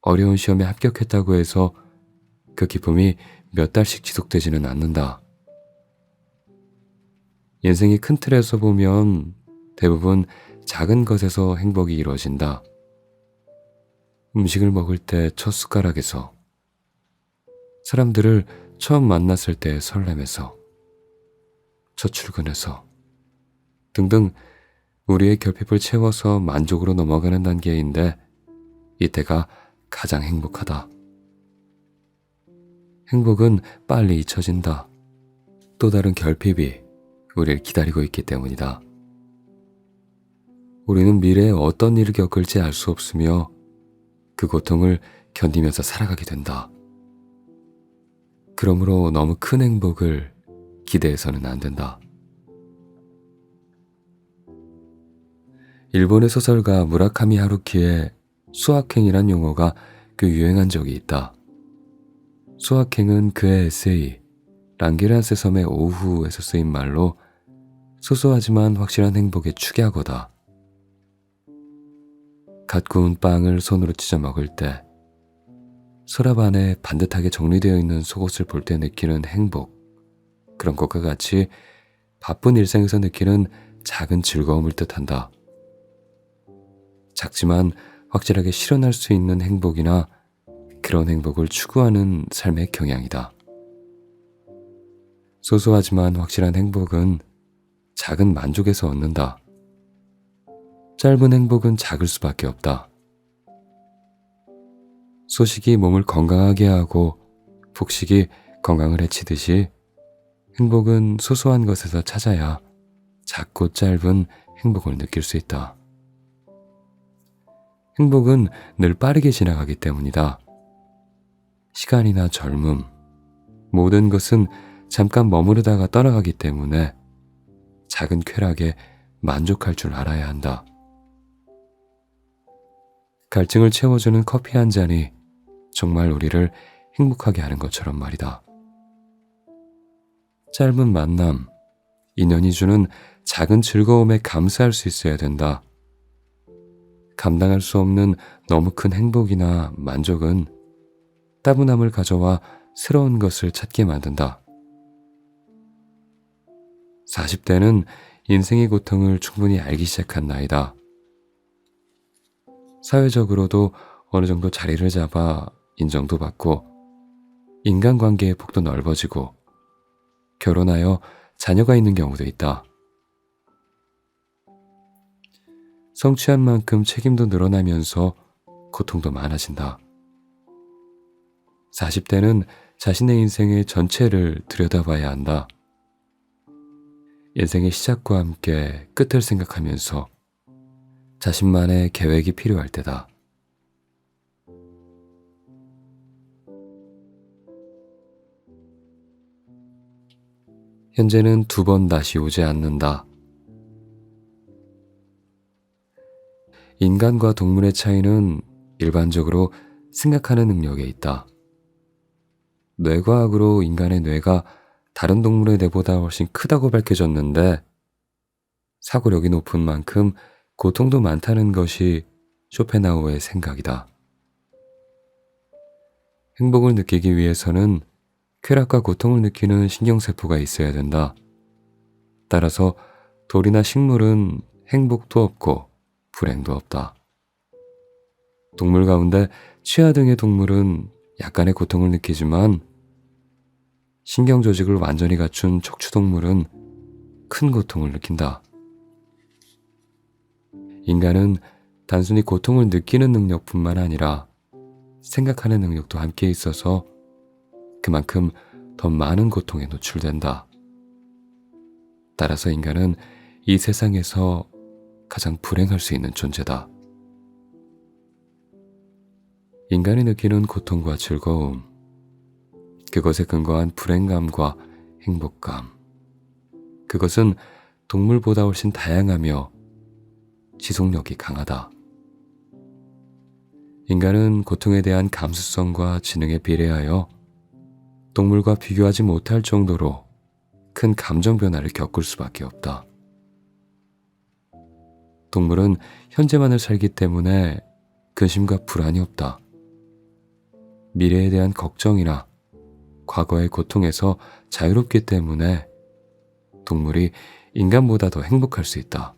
A: 어려운 시험에 합격했다고 해서 그 기쁨이 몇 달씩 지속되지는 않는다. 인생의 큰 틀에서 보면 대부분 작은 것에서 행복이 이루어진다. 음식을 먹을 때 첫 숟가락에서, 사람들을 처음 만났을 때의 설렘에서, 첫 출근에서 등등 우리의 결핍을 채워서 만족으로 넘어가는 단계인데 이때가 가장 행복하다. 행복은 빨리 잊혀진다. 또 다른 결핍이 우리를 기다리고 있기 때문이다. 우리는 미래에 어떤 일을 겪을지 알 수 없으며 그 고통을 견디면서 살아가게 된다. 그러므로 너무 큰 행복을 기대해서는 안 된다. 일본의 소설가 무라카미 하루키의 수학행이란 용어가 꽤 유행한 적이 있다. 수학행은 그의 에세이 랑게란스 섬의 오후에서 쓰인 말로 소소하지만 확실한 행복의 축약어다. 갓 구운 빵을 손으로 찢어 먹을 때, 서랍 안에 반듯하게 정리되어 있는 속옷을 볼 때 느끼는 행복, 그런 것과 같이 바쁜 일상에서 느끼는 작은 즐거움을 뜻한다. 작지만 확실하게 실현할 수 있는 행복이나 그런 행복을 추구하는 삶의 경향이다. 소소하지만 확실한 행복은 작은 만족에서 얻는다. 짧은 행복은 작을 수밖에 없다. 소식이 몸을 건강하게 하고 폭식이 건강을 해치듯이 행복은 소소한 것에서 찾아야 작고 짧은 행복을 느낄 수 있다. 행복은 늘 빠르게 지나가기 때문이다. 시간이나 젊음, 모든 것은 잠깐 머무르다가 떠나가기 때문에 작은 쾌락에 만족할 줄 알아야 한다. 갈증을 채워주는 커피 한 잔이 정말 우리를 행복하게 하는 것처럼 말이다. 짧은 만남, 인연이 주는 작은 즐거움에 감사할 수 있어야 된다. 감당할 수 없는 너무 큰 행복이나 만족은 따분함을 가져와 새로운 것을 찾게 만든다. 40대는 인생의 고통을 충분히 알기 시작한 나이다. 사회적으로도 어느 정도 자리를 잡아 인정도 받고 인간관계의 폭도 넓어지고 결혼하여 자녀가 있는 경우도 있다. 성취한 만큼 책임도 늘어나면서 고통도 많아진다. 40대는 자신의 인생의 전체를 들여다봐야 한다. 인생의 시작과 함께 끝을 생각하면서 자신만의 계획이 필요할 때다. 현재는 2번 다시 오지 않는다. 인간과 동물의 차이는 일반적으로 생각하는 능력에 있다. 뇌과학으로 인간의 뇌가 다른 동물의 뇌보다 훨씬 크다고 밝혀졌는데 사고력이 높은 만큼 고통도 많다는 것이 쇼펜하우어의 생각이다. 행복을 느끼기 위해서는 쾌락과 고통을 느끼는 신경세포가 있어야 된다. 따라서 돌이나 식물은 행복도 없고 불행도 없다. 동물 가운데 치아 등의 동물은 약간의 고통을 느끼지만 신경 조직을 완전히 갖춘 척추동물은 큰 고통을 느낀다. 인간은 단순히 고통을 느끼는 능력뿐만 아니라 생각하는 능력도 함께 있어서 그만큼 더 많은 고통에 노출된다. 따라서 인간은 이 세상에서 가장 불행할 수 있는 존재다. 인간이 느끼는 고통과 즐거움, 그것에 근거한 불행감과 행복감, 그것은 동물보다 훨씬 다양하며 지속력이 강하다. 인간은 고통에 대한 감수성과 지능에 비례하여 동물과 비교하지 못할 정도로 큰 감정 변화를 겪을 수밖에 없다. 동물은 현재만을 살기 때문에 근심과 불안이 없다. 미래에 대한 걱정이나 과거의 고통에서 자유롭기 때문에 동물이 인간보다 더 행복할 수 있다.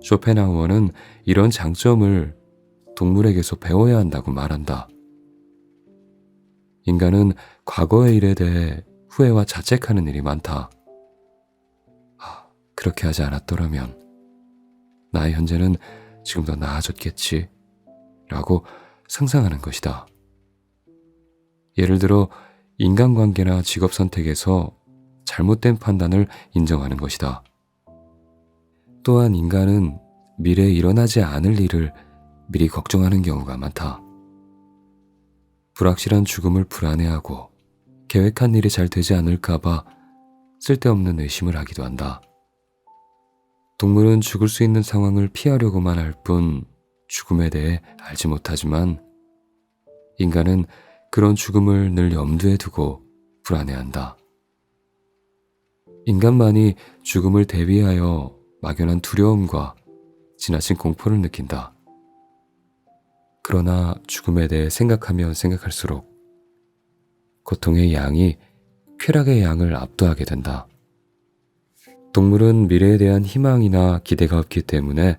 A: 쇼펜하우어는 이런 장점을 동물에게서 배워야 한다고 말한다. 인간은 과거의 일에 대해 후회와 자책하는 일이 많다. 그렇게 하지 않았더라면 나의 현재는 지금 더 나아졌겠지 라고 상상하는 것이다. 예를 들어 인간관계나 직업 선택에서 잘못된 판단을 인정하는 것이다. 또한 인간은 미래에 일어나지 않을 일을 미리 걱정하는 경우가 많다. 불확실한 죽음을 불안해하고 계획한 일이 잘 되지 않을까봐 쓸데없는 의심을 하기도 한다. 동물은 죽을 수 있는 상황을 피하려고만 할 뿐 죽음에 대해 알지 못하지만 인간은 그런 죽음을 늘 염두에 두고 불안해한다. 인간만이 죽음을 대비하여 막연한 두려움과 지나친 공포를 느낀다. 그러나 죽음에 대해 생각하면 생각할수록 고통의 양이 쾌락의 양을 압도하게 된다. 동물은 미래에 대한 희망이나 기대가 없기 때문에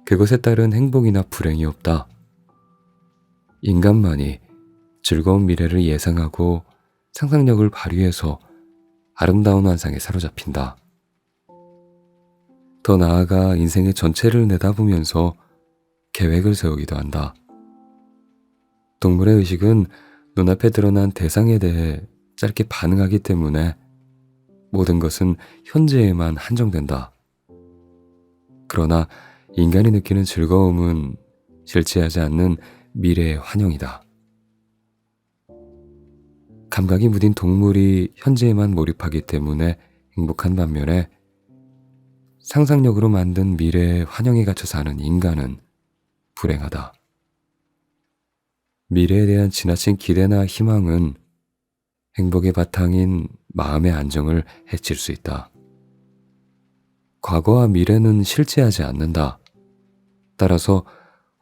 A: 그것에 따른 행복이나 불행이 없다. 인간만이 즐거운 미래를 예상하고 상상력을 발휘해서 아름다운 환상에 사로잡힌다. 더 나아가 인생의 전체를 내다보면서 계획을 세우기도 한다. 동물의 의식은 눈앞에 드러난 대상에 대해 짧게 반응하기 때문에 모든 것은 현재에만 한정된다. 그러나 인간이 느끼는 즐거움은 실체하지 않는 미래의 환영이다. 감각이 무딘 동물이 현재에만 몰입하기 때문에 행복한 반면에 상상력으로 만든 미래에 환영에 갇혀 사는 인간은 불행하다. 미래에 대한 지나친 기대나 희망은 행복의 바탕인 마음의 안정을 해칠 수 있다. 과거와 미래는 실제하지 않는다. 따라서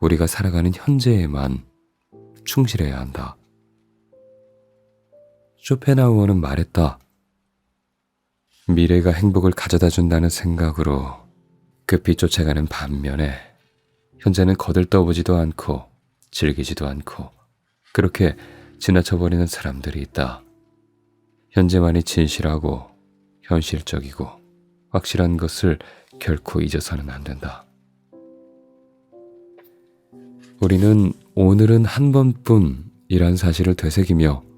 A: 우리가 살아가는 현재에만 충실해야 한다. 쇼펜하우어는 말했다. 미래가 행복을 가져다 준다는 생각으로 급히 쫓아가는 반면에 현재는 거들떠보지도 않고 즐기지도 않고 그렇게 지나쳐버리는 사람들이 있다. 현재만이 진실하고 현실적이고 확실한 것을 결코 잊어서는 안 된다. 우리는 오늘은 한 번뿐이란 사실을 되새기며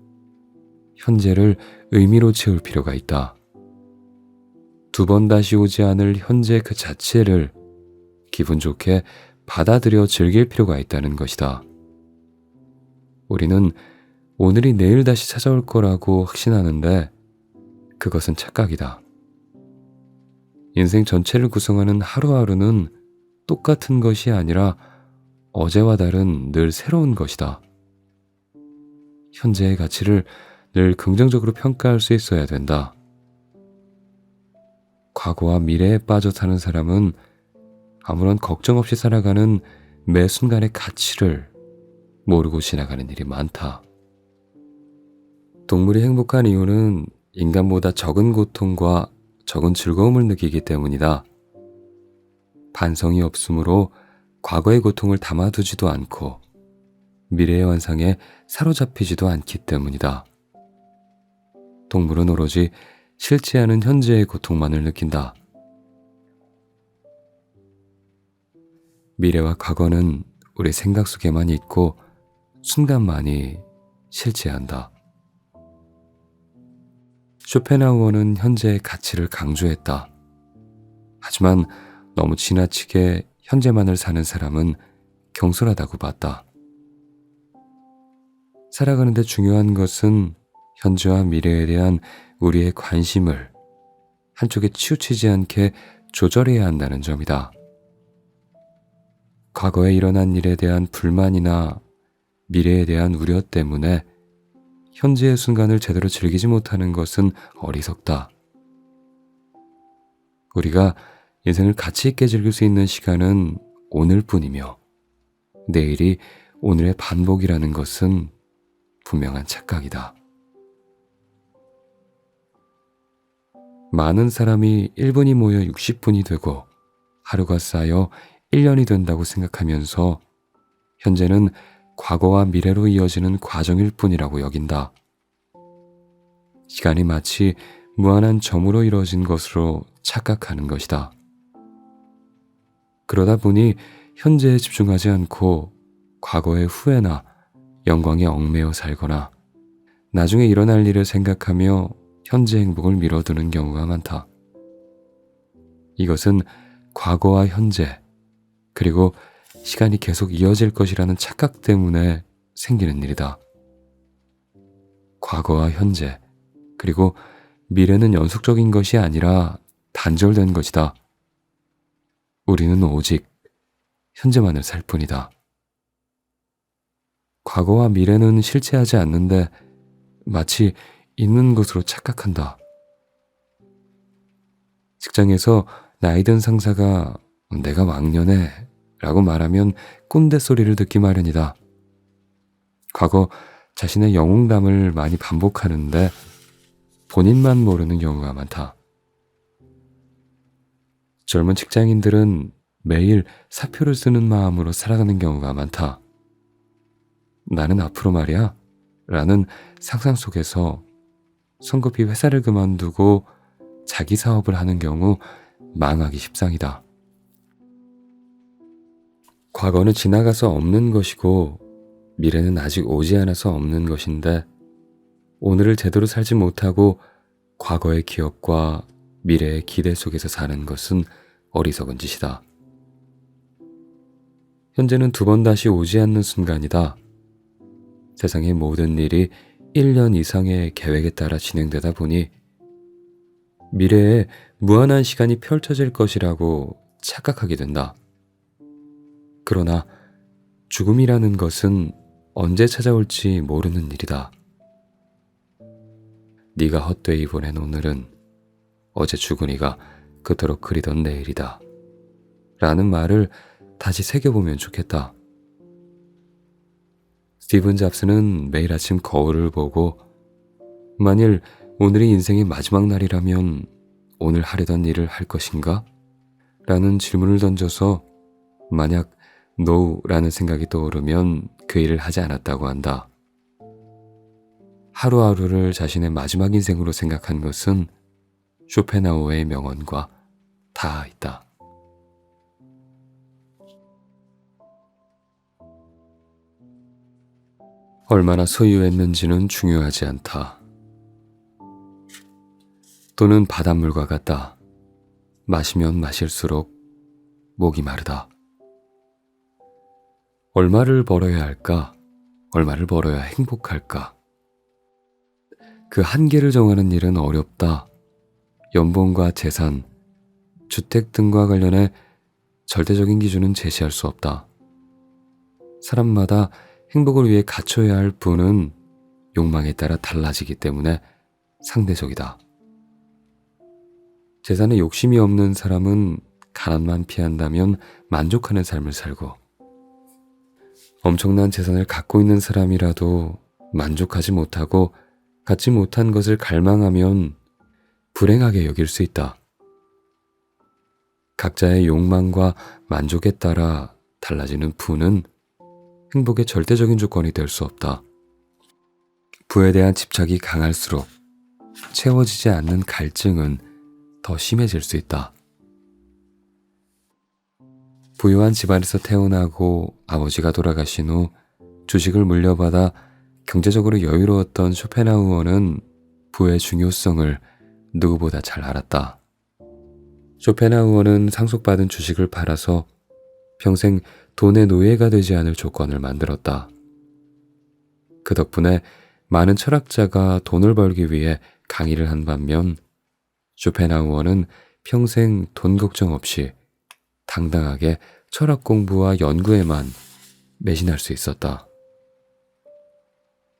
A: 현재를 의미로 채울 필요가 있다. 두 번 다시 오지 않을 현재 그 자체를 기분 좋게 받아들여 즐길 필요가 있다는 것이다. 우리는 오늘이 내일 다시 찾아올 거라고 확신하는데 그것은 착각이다. 인생 전체를 구성하는 하루하루는 똑같은 것이 아니라 어제와 다른 늘 새로운 것이다. 현재의 가치를 늘 긍정적으로 평가할 수 있어야 된다. 과거와 미래에 빠져 사는 사람은 아무런 걱정 없이 살아가는 매 순간의 가치를 모르고 지나가는 일이 많다. 동물이 행복한 이유는 인간보다 적은 고통과 적은 즐거움을 느끼기 때문이다. 반성이 없으므로 과거의 고통을 담아두지도 않고 미래의 환상에 사로잡히지도 않기 때문이다. 동물은 오로지 실제하는 현재의 고통만을 느낀다. 미래와 과거는 우리 생각 속에만 있고 순간만이 실제한다. 쇼펜하우어는 현재의 가치를 강조했다. 하지만 너무 지나치게 현재만을 사는 사람은 경솔하다고 봤다. 살아가는 데 중요한 것은 현재와 미래에 대한 우리의 관심을 한쪽에 치우치지 않게 조절해야 한다는 점이다. 과거에 일어난 일에 대한 불만이나 미래에 대한 우려 때문에 현재의 순간을 제대로 즐기지 못하는 것은 어리석다. 우리가 인생을 가치 있게 즐길 수 있는 시간은 오늘뿐이며 내일이 오늘의 반복이라는 것은 분명한 착각이다. 많은 사람이 1분이 모여 60분이 되고 하루가 쌓여 1년이 된다고 생각하면서 현재는 과거와 미래로 이어지는 과정일 뿐이라고 여긴다. 시간이 마치 무한한 점으로 이루어진 것으로 착각하는 것이다. 그러다 보니 현재에 집중하지 않고 과거의 후회나 영광에 얽매여 살거나 나중에 일어날 일을 생각하며 현재 행복을 미뤄두는 경우가 많다. 이것은 과거와 현재, 그리고 시간이 계속 이어질 것이라는 착각 때문에 생기는 일이다. 과거와 현재, 그리고 미래는 연속적인 것이 아니라 단절된 것이다. 우리는 오직 현재만을 살 뿐이다. 과거와 미래는 실체하지 않는데 마치 있는 것으로 착각한다. 직장에서 나이 든 상사가 내가 왕년에 라고 말하면 꼰대 소리를 듣기 마련이다. 과거 자신의 영웅담을 많이 반복하는데 본인만 모르는 경우가 많다. 젊은 직장인들은 매일 사표를 쓰는 마음으로 살아가는 경우가 많다. 나는 앞으로 말이야 라는 상상 속에서 성급히 회사를 그만두고 자기 사업을 하는 경우 망하기 십상이다. 과거는 지나가서 없는 것이고 미래는 아직 오지 않아서 없는 것인데 오늘을 제대로 살지 못하고 과거의 기억과 미래의 기대 속에서 사는 것은 어리석은 짓이다. 현재는 두 번 다시 오지 않는 순간이다. 세상의 모든 일이 1년 이상의 계획에 따라 진행되다 보니 미래에 무한한 시간이 펼쳐질 것이라고 착각하게 된다. 그러나 죽음이라는 것은 언제 찾아올지 모르는 일이다. 네가 헛되이 보낸 오늘은 어제 죽은이가 그토록 그리던 내일이다. 라는 말을 다시 새겨보면 좋겠다. 스티븐 잡스는 매일 아침 거울을 보고 만일 오늘이 인생의 마지막 날이라면 오늘 하려던 일을 할 것인가? 라는 질문을 던져서 만약 NO라는 생각이 떠오르면 그 일을 하지 않았다고 한다. 하루하루를 자신의 마지막 인생으로 생각한 것은 쇼펜하우어의 명언과 닿아 있다. 얼마나 소유했는지는 중요하지 않다. 돈은 바닷물과 같다. 마시면 마실수록 목이 마르다. 얼마를 벌어야 할까? 얼마를 벌어야 행복할까? 그 한계를 정하는 일은 어렵다. 연봉과 재산, 주택 등과 관련해 절대적인 기준은 제시할 수 없다. 사람마다 행복을 위해 갖춰야 할 부는 욕망에 따라 달라지기 때문에 상대적이다. 재산에 욕심이 없는 사람은 가난만 피한다면 만족하는 삶을 살고, 엄청난 재산을 갖고 있는 사람이라도 만족하지 못하고 갖지 못한 것을 갈망하면 불행하게 여길 수 있다. 각자의 욕망과 만족에 따라 달라지는 부는 행복의 절대적인 조건이 될 수 없다. 부에 대한 집착이 강할수록 채워지지 않는 갈증은 더 심해질 수 있다. 부유한 집안에서 태어나고 아버지가 돌아가신 후 주식을 물려받아 경제적으로 여유로웠던 쇼펜하우어는 부의 중요성을 누구보다 잘 알았다. 쇼펜하우어는 상속받은 주식을 팔아서 평생 돈의 노예가 되지 않을 조건을 만들었다. 그 덕분에 많은 철학자가 돈을 벌기 위해 강의를 한 반면 쇼펜하우어는 평생 돈 걱정 없이 당당하게 철학 공부와 연구에만 매진할 수 있었다.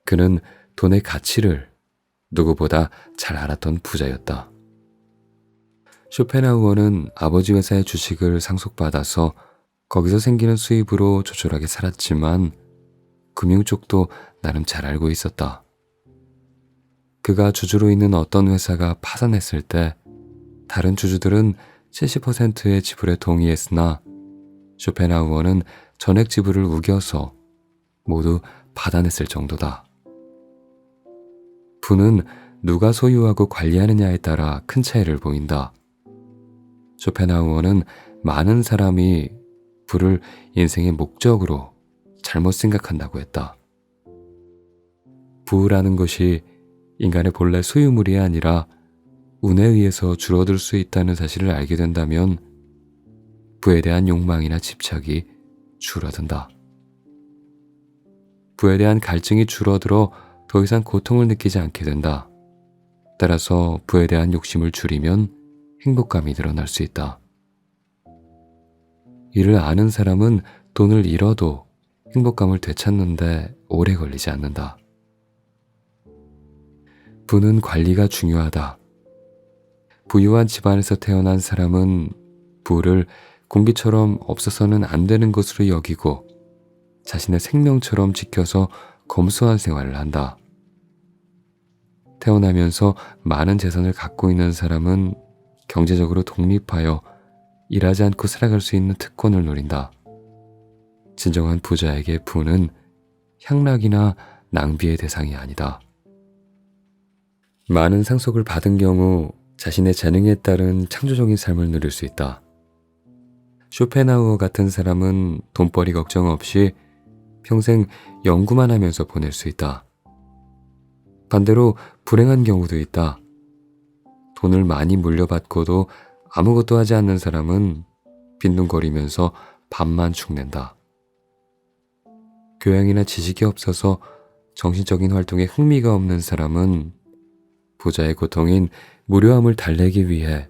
A: 그는 돈의 가치를 누구보다 잘 알았던 부자였다. 쇼펜하우어는 아버지 회사의 주식을 상속받아서 거기서 생기는 수입으로 조촐하게 살았지만 금융 쪽도 나름 잘 알고 있었다. 그가 주주로 있는 어떤 회사가 파산했을 때 다른 주주들은 70%의 지불에 동의했으나 쇼펜하우어는 전액 지불을 우겨서 모두 받아냈을 정도다. 부는 누가 소유하고 관리하느냐에 따라 큰 차이를 보인다. 쇼펜하우어는 많은 사람이 부를 인생의 목적으로 잘못 생각한다고 했다. 부라는 것이 인간의 본래 소유물이 아니라 운에 의해서 줄어들 수 있다는 사실을 알게 된다면 부에 대한 욕망이나 집착이 줄어든다. 부에 대한 갈증이 줄어들어 더 이상 고통을 느끼지 않게 된다. 따라서 부에 대한 욕심을 줄이면 행복감이 늘어날 수 있다. 이를 아는 사람은 돈을 잃어도 행복감을 되찾는데 오래 걸리지 않는다. 부는 관리가 중요하다. 부유한 집안에서 태어난 사람은 부를 공기처럼 없어서는 안 되는 것으로 여기고 자신의 생명처럼 지켜서 검소한 생활을 한다. 태어나면서 많은 재산을 갖고 있는 사람은 경제적으로 독립하여 일하지 않고 살아갈 수 있는 특권을 누린다. 진정한 부자에게 부는 향락이나 낭비의 대상이 아니다. 많은 상속을 받은 경우 자신의 재능에 따른 창조적인 삶을 누릴 수 있다. 쇼펜하우어 같은 사람은 돈벌이 걱정 없이 평생 연구만 하면서 보낼 수 있다. 반대로 불행한 경우도 있다. 돈을 많이 물려받고도 아무것도 하지 않는 사람은 빈둥거리면서 밥만 축낸다. 교양이나 지식이 없어서 정신적인 활동에 흥미가 없는 사람은 부자의 고통인 무료함을 달래기 위해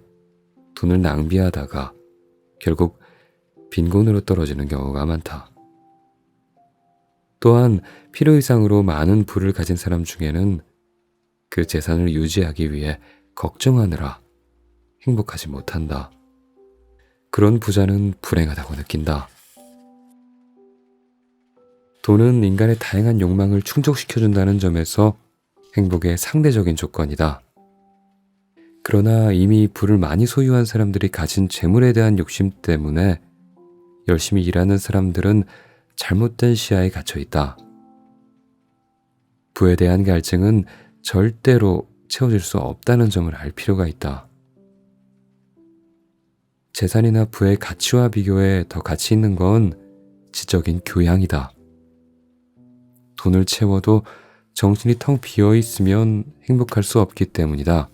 A: 돈을 낭비하다가 결국 빈곤으로 떨어지는 경우가 많다. 또한 필요 이상으로 많은 부를 가진 사람 중에는 그 재산을 유지하기 위해 걱정하느라 행복하지 못한다. 그런 부자는 불행하다고 느낀다. 돈은 인간의 다양한 욕망을 충족시켜준다는 점에서 행복의 상대적인 조건이다. 그러나 이미 부를 많이 소유한 사람들이 가진 재물에 대한 욕심 때문에 열심히 일하는 사람들은 잘못된 시야에 갇혀 있다. 부에 대한 갈증은 절대로 채워질 수 없다는 점을 알 필요가 있다. 재산이나 부의 가치와 비교해 더 가치 있는 건 지적인 교양이다. 돈을 채워도 정신이 텅 비어 있으면 행복할 수 없기 때문이다.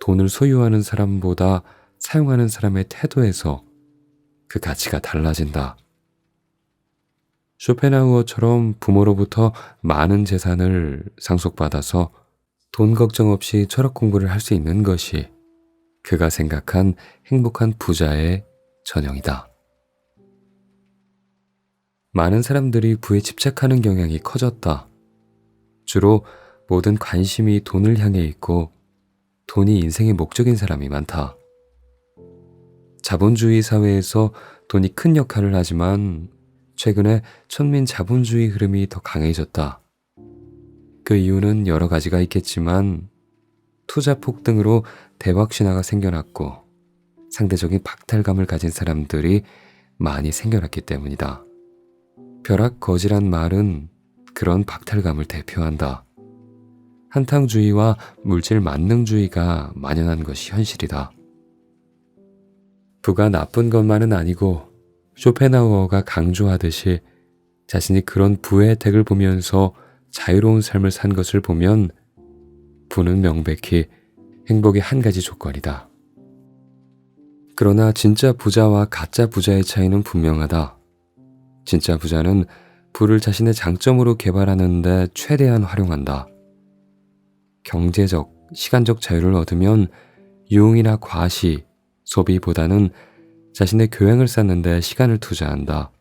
A: 돈을 소유하는 사람보다 사용하는 사람의 태도에서 그 가치가 달라진다. 쇼펜하우어처럼 부모로부터 많은 재산을 상속받아서 돈 걱정 없이 철학 공부를 할 수 있는 것이 그가 생각한 행복한 부자의 전형이다. 많은 사람들이 부에 집착하는 경향이 커졌다. 주로 모든 관심이 돈을 향해 있고 돈이 인생의 목적인 사람이 많다. 자본주의 사회에서 돈이 큰 역할을 하지만 최근에 천민 자본주의 흐름이 더 강해졌다. 그 이유는 여러 가지가 있겠지만 투자 폭등으로 대박 신화가 생겨났고 상대적인 박탈감을 가진 사람들이 많이 생겨났기 때문이다. 벼락거지란 말은 그런 박탈감을 대표한다. 한탕주의와 물질 만능주의가 만연한 것이 현실이다. 부가 나쁜 것만은 아니고 쇼펜하우어가 강조하듯이 자신이 그런 부의 혜택을 보면서 자유로운 삶을 산 것을 보면 부는 명백히 행복의 한 가지 조건이다. 그러나 진짜 부자와 가짜 부자의 차이는 분명하다. 진짜 부자는 부를 자신의 장점으로 개발하는 데 최대한 활용한다. 경제적, 시간적 자유를 얻으면 유흥이나 과시, 소비보다는 자신의 교양을 쌓는 데 시간을 투자한다.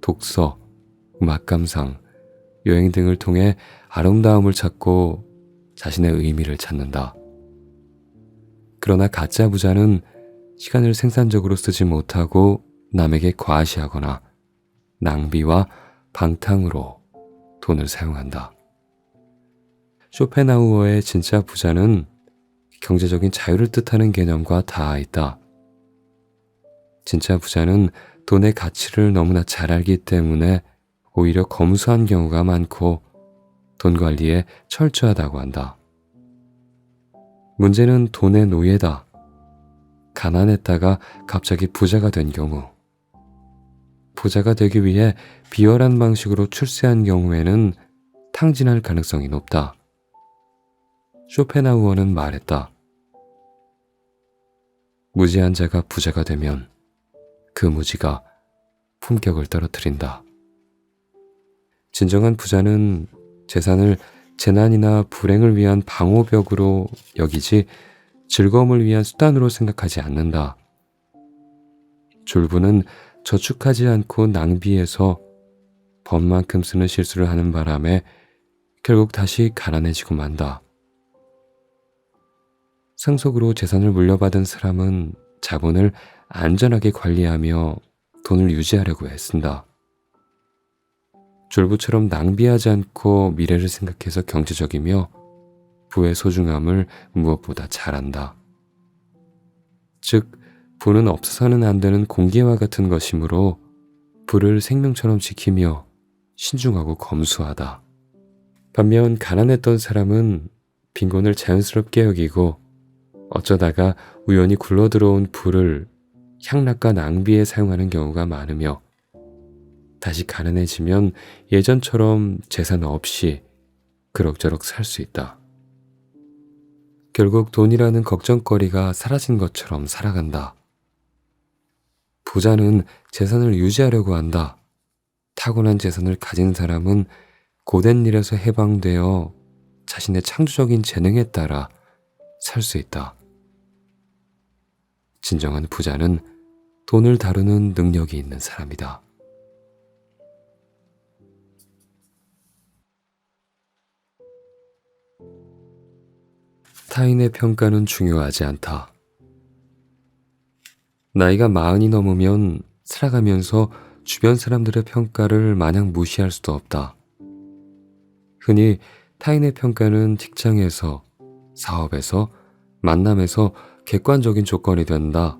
A: 독서, 음악 감상, 여행 등을 통해 아름다움을 찾고 자신의 의미를 찾는다. 그러나 가짜 부자는 시간을 생산적으로 쓰지 못하고 남에게 과시하거나 낭비와 방탕으로 돈을 사용한다. 쇼펜하우어의 진짜 부자는 경제적인 자유를 뜻하는 개념과 닿아 있다. 진짜 부자는 돈의 가치를 너무나 잘 알기 때문에 오히려 검소한 경우가 많고 돈 관리에 철저하다고 한다. 문제는 돈의 노예다. 가난했다가 갑자기 부자가 된 경우. 부자가 되기 위해 비열한 방식으로 출세한 경우에는 탕진할 가능성이 높다. 쇼펜하우어는 말했다. 무지한 자가 부자가 되면 그 무지가 품격을 떨어뜨린다. 진정한 부자는 재산을 재난이나 불행을 위한 방호벽으로 여기지 즐거움을 위한 수단으로 생각하지 않는다. 졸부는 저축하지 않고 낭비해서 법만큼 쓰는 실수를 하는 바람에 결국 다시 가난해지고 만다. 상속으로 재산을 물려받은 사람은 자본을 안전하게 관리하며 돈을 유지하려고 애쓴다. 졸부처럼 낭비하지 않고 미래를 생각해서 경제적이며 부의 소중함을 무엇보다 잘 안다. 즉, 부는 없어서는 안 되는 공기와 같은 것이므로 부를 생명처럼 지키며 신중하고 검소하다. 반면 가난했던 사람은 빈곤을 자연스럽게 여기고 어쩌다가 우연히 굴러들어온 부를 향락과 낭비에 사용하는 경우가 많으며 다시 가난해지면 예전처럼 재산 없이 그럭저럭 살 수 있다. 결국 돈이라는 걱정거리가 사라진 것처럼 살아간다. 부자는 재산을 유지하려고 한다. 타고난 재산을 가진 사람은 고된 일에서 해방되어 자신의 창조적인 재능에 따라 살 수 있다. 진정한 부자는 돈을 다루는 능력이 있는 사람이다. 타인의 평가는 중요하지 않다. 나이가 40이 넘으면 살아가면서 주변 사람들의 평가를 마냥 무시할 수도 없다. 흔히 타인의 평가는 직장에서, 사업에서, 만남에서 객관적인 조건이 된다.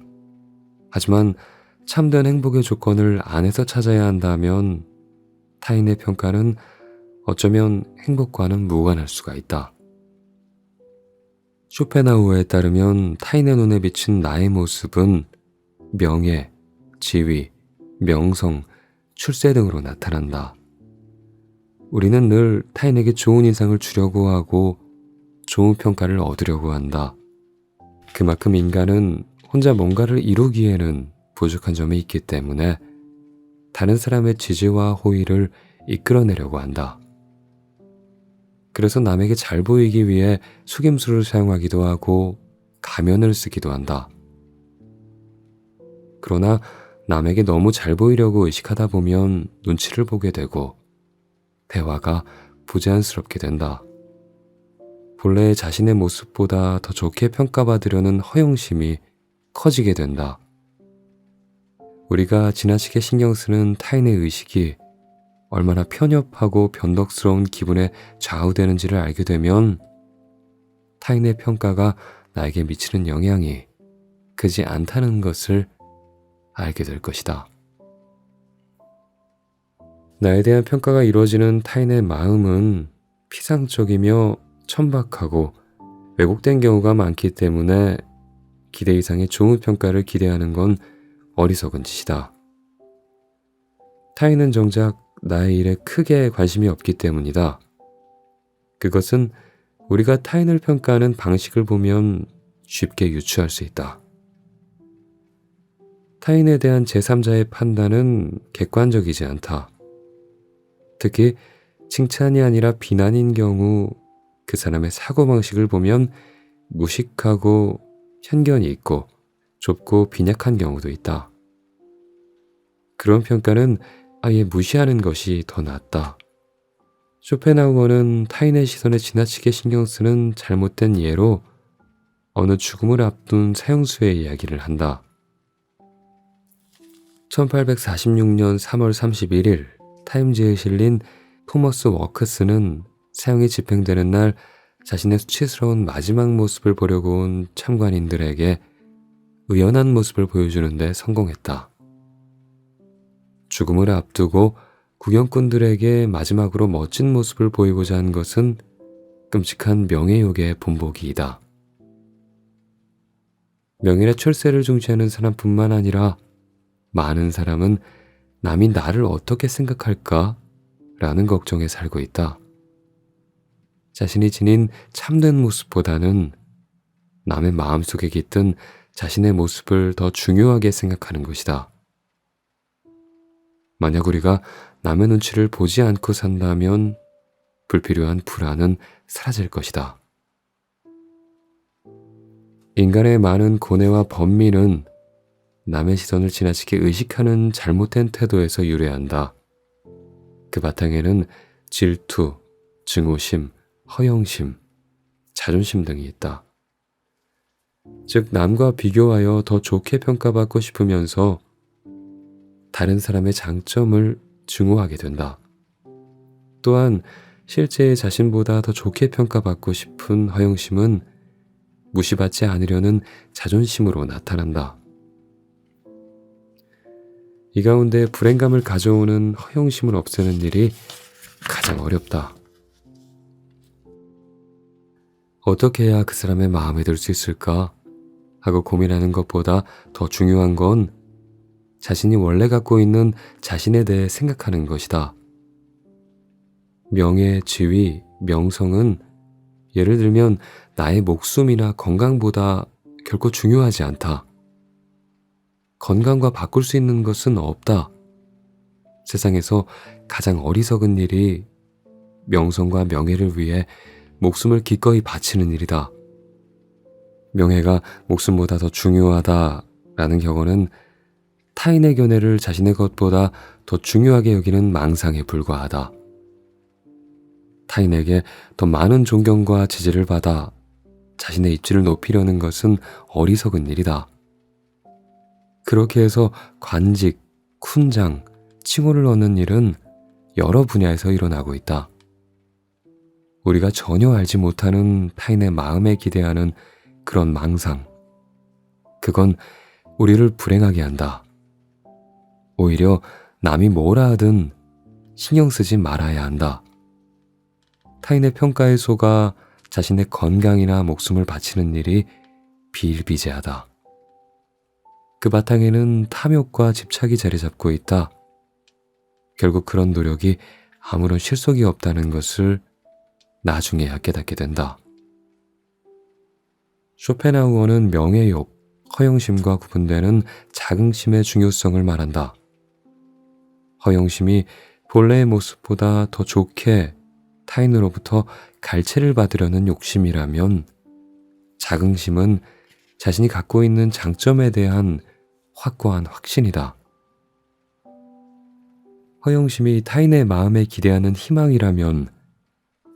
A: 하지만 참된 행복의 조건을 안에서 찾아야 한다면 타인의 평가는 어쩌면 행복과는 무관할 수가 있다. 쇼펜하우어에 따르면 타인의 눈에 비친 나의 모습은 명예, 지위, 명성, 출세 등으로 나타난다. 우리는 늘 타인에게 좋은 인상을 주려고 하고 좋은 평가를 얻으려고 한다. 그만큼 인간은 혼자 뭔가를 이루기에는 부족한 점이 있기 때문에 다른 사람의 지지와 호의를 이끌어내려고 한다. 그래서 남에게 잘 보이기 위해 속임수를 사용하기도 하고 가면을 쓰기도 한다. 그러나 남에게 너무 잘 보이려고 의식하다 보면 눈치를 보게 되고 대화가 부자연스럽게 된다. 본래 자신의 모습보다 더 좋게 평가받으려는 허영심이 커지게 된다. 우리가 지나치게 신경 쓰는 타인의 의식이 얼마나 편협하고 변덕스러운 기분에 좌우되는지를 알게 되면 타인의 평가가 나에게 미치는 영향이 크지 않다는 것을 알게 될 것이다. 나에 대한 평가가 이루어지는 타인의 마음은 피상적이며 천박하고 왜곡된 경우가 많기 때문에 기대 이상의 좋은 평가를 기대하는 건 어리석은 짓이다. 타인은 정작 나의 일에 크게 관심이 없기 때문이다. 그것은 우리가 타인을 평가하는 방식을 보면 쉽게 유추할 수 있다. 타인에 대한 제3자의 판단은 객관적이지 않다. 특히 칭찬이 아니라 비난인 경우 그 사람의 사고방식을 보면 무식하고 편견이 있고 좁고 빈약한 경우도 있다. 그런 평가는 아예 무시하는 것이 더 낫다. 쇼펜하우어는 타인의 시선에 지나치게 신경 쓰는 잘못된 예로 어느 죽음을 앞둔 사형수의 이야기를 한다. 1846년 3월 31일 타임즈에 실린 토머스 워크스는 사형이 집행되는 날 자신의 수치스러운 마지막 모습을 보려고 온 참관인들에게 의연한 모습을 보여주는 데 성공했다. 죽음을 앞두고 구경꾼들에게 마지막으로 멋진 모습을 보이고자 한 것은 끔찍한 명예욕의 본보기이다. 명예나 출세를 중시하는 사람뿐만 아니라 많은 사람은 남이 나를 어떻게 생각할까? 라는 걱정에 살고 있다. 자신이 지닌 참된 모습보다는 남의 마음속에 깃든 자신의 모습을 더 중요하게 생각하는 것이다. 만약 우리가 남의 눈치를 보지 않고 산다면 불필요한 불안은 사라질 것이다. 인간의 많은 고뇌와 번민은 남의 시선을 지나치게 의식하는 잘못된 태도에서 유래한다. 그 바탕에는 질투, 증오심, 허영심, 자존심 등이 있다. 즉 남과 비교하여 더 좋게 평가받고 싶으면서 다른 사람의 장점을 증오하게 된다. 또한 실제의 자신보다 더 좋게 평가받고 싶은 허영심은 무시받지 않으려는 자존심으로 나타난다. 이 가운데 불행감을 가져오는 허영심을 없애는 일이 가장 어렵다. 어떻게 해야 그 사람의 마음에 들 수 있을까 하고 고민하는 것보다 더 중요한 건 자신이 원래 갖고 있는 자신에 대해 생각하는 것이다. 명예, 지위, 명성은 예를 들면 나의 목숨이나 건강보다 결코 중요하지 않다. 건강과 바꿀 수 있는 것은 없다. 세상에서 가장 어리석은 일이 명성과 명예를 위해 목숨을 기꺼이 바치는 일이다. 명예가 목숨보다 더 중요하다라는 격언은 타인의 견해를 자신의 것보다 더 중요하게 여기는 망상에 불과하다. 타인에게 더 많은 존경과 지지를 받아 자신의 입지를 높이려는 것은 어리석은 일이다. 그렇게 해서 관직, 훈장, 칭호를 얻는 일은 여러 분야에서 일어나고 있다. 우리가 전혀 알지 못하는 타인의 마음에 기대하는 그런 망상. 그건 우리를 불행하게 한다. 오히려 남이 뭐라 하든 신경 쓰지 말아야 한다. 타인의 평가에 속아 자신의 건강이나 목숨을 바치는 일이 비일비재하다. 그 바탕에는 탐욕과 집착이 자리 잡고 있다. 결국 그런 노력이 아무런 실속이 없다는 것을 나중에야 깨닫게 된다. 쇼펜하우어는 명예욕, 허영심과 구분되는 자긍심의 중요성을 말한다. 허영심이 본래의 모습보다 더 좋게 타인으로부터 갈채를 받으려는 욕심이라면 자긍심은 자신이 갖고 있는 장점에 대한 확고한 확신이다. 허영심이 타인의 마음에 기대하는 희망이라면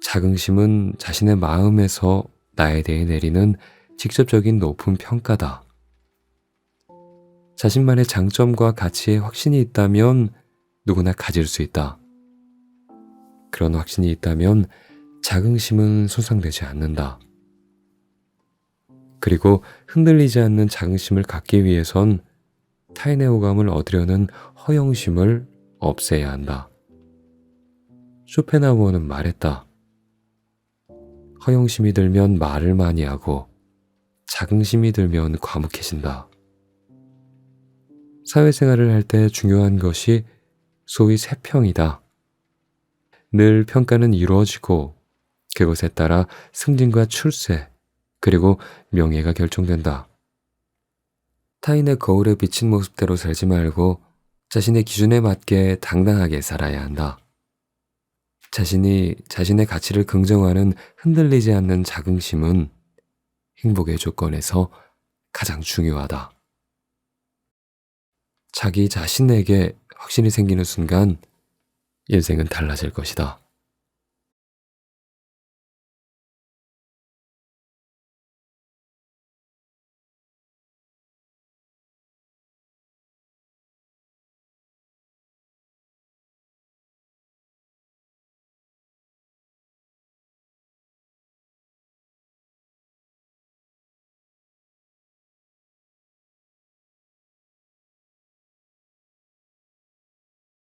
A: 자긍심은 자신의 마음에서 나에 대해 내리는 직접적인 높은 평가다. 자신만의 장점과 가치에 확신이 있다면 누구나 가질 수 있다. 그런 확신이 있다면 자긍심은 손상되지 않는다. 그리고 흔들리지 않는 자긍심을 갖기 위해선 타인의 호감을 얻으려는 허영심을 없애야 한다. 쇼펜하우어는 말했다. 허영심이 들면 말을 많이 하고 자긍심이 들면 과묵해진다. 사회생활을 할 때 중요한 것이 소위 세평이다. 늘 평가는 이루어지고 그것에 따라 승진과 출세, 그리고 명예가 결정된다. 타인의 거울에 비친 모습대로 살지 말고 자신의 기준에 맞게 당당하게 살아야 한다. 자신이 자신의 가치를 긍정하는 흔들리지 않는 자긍심은 행복의 조건에서 가장 중요하다. 자기 자신에게 확신이 생기는 순간 인생은 달라질 것이다.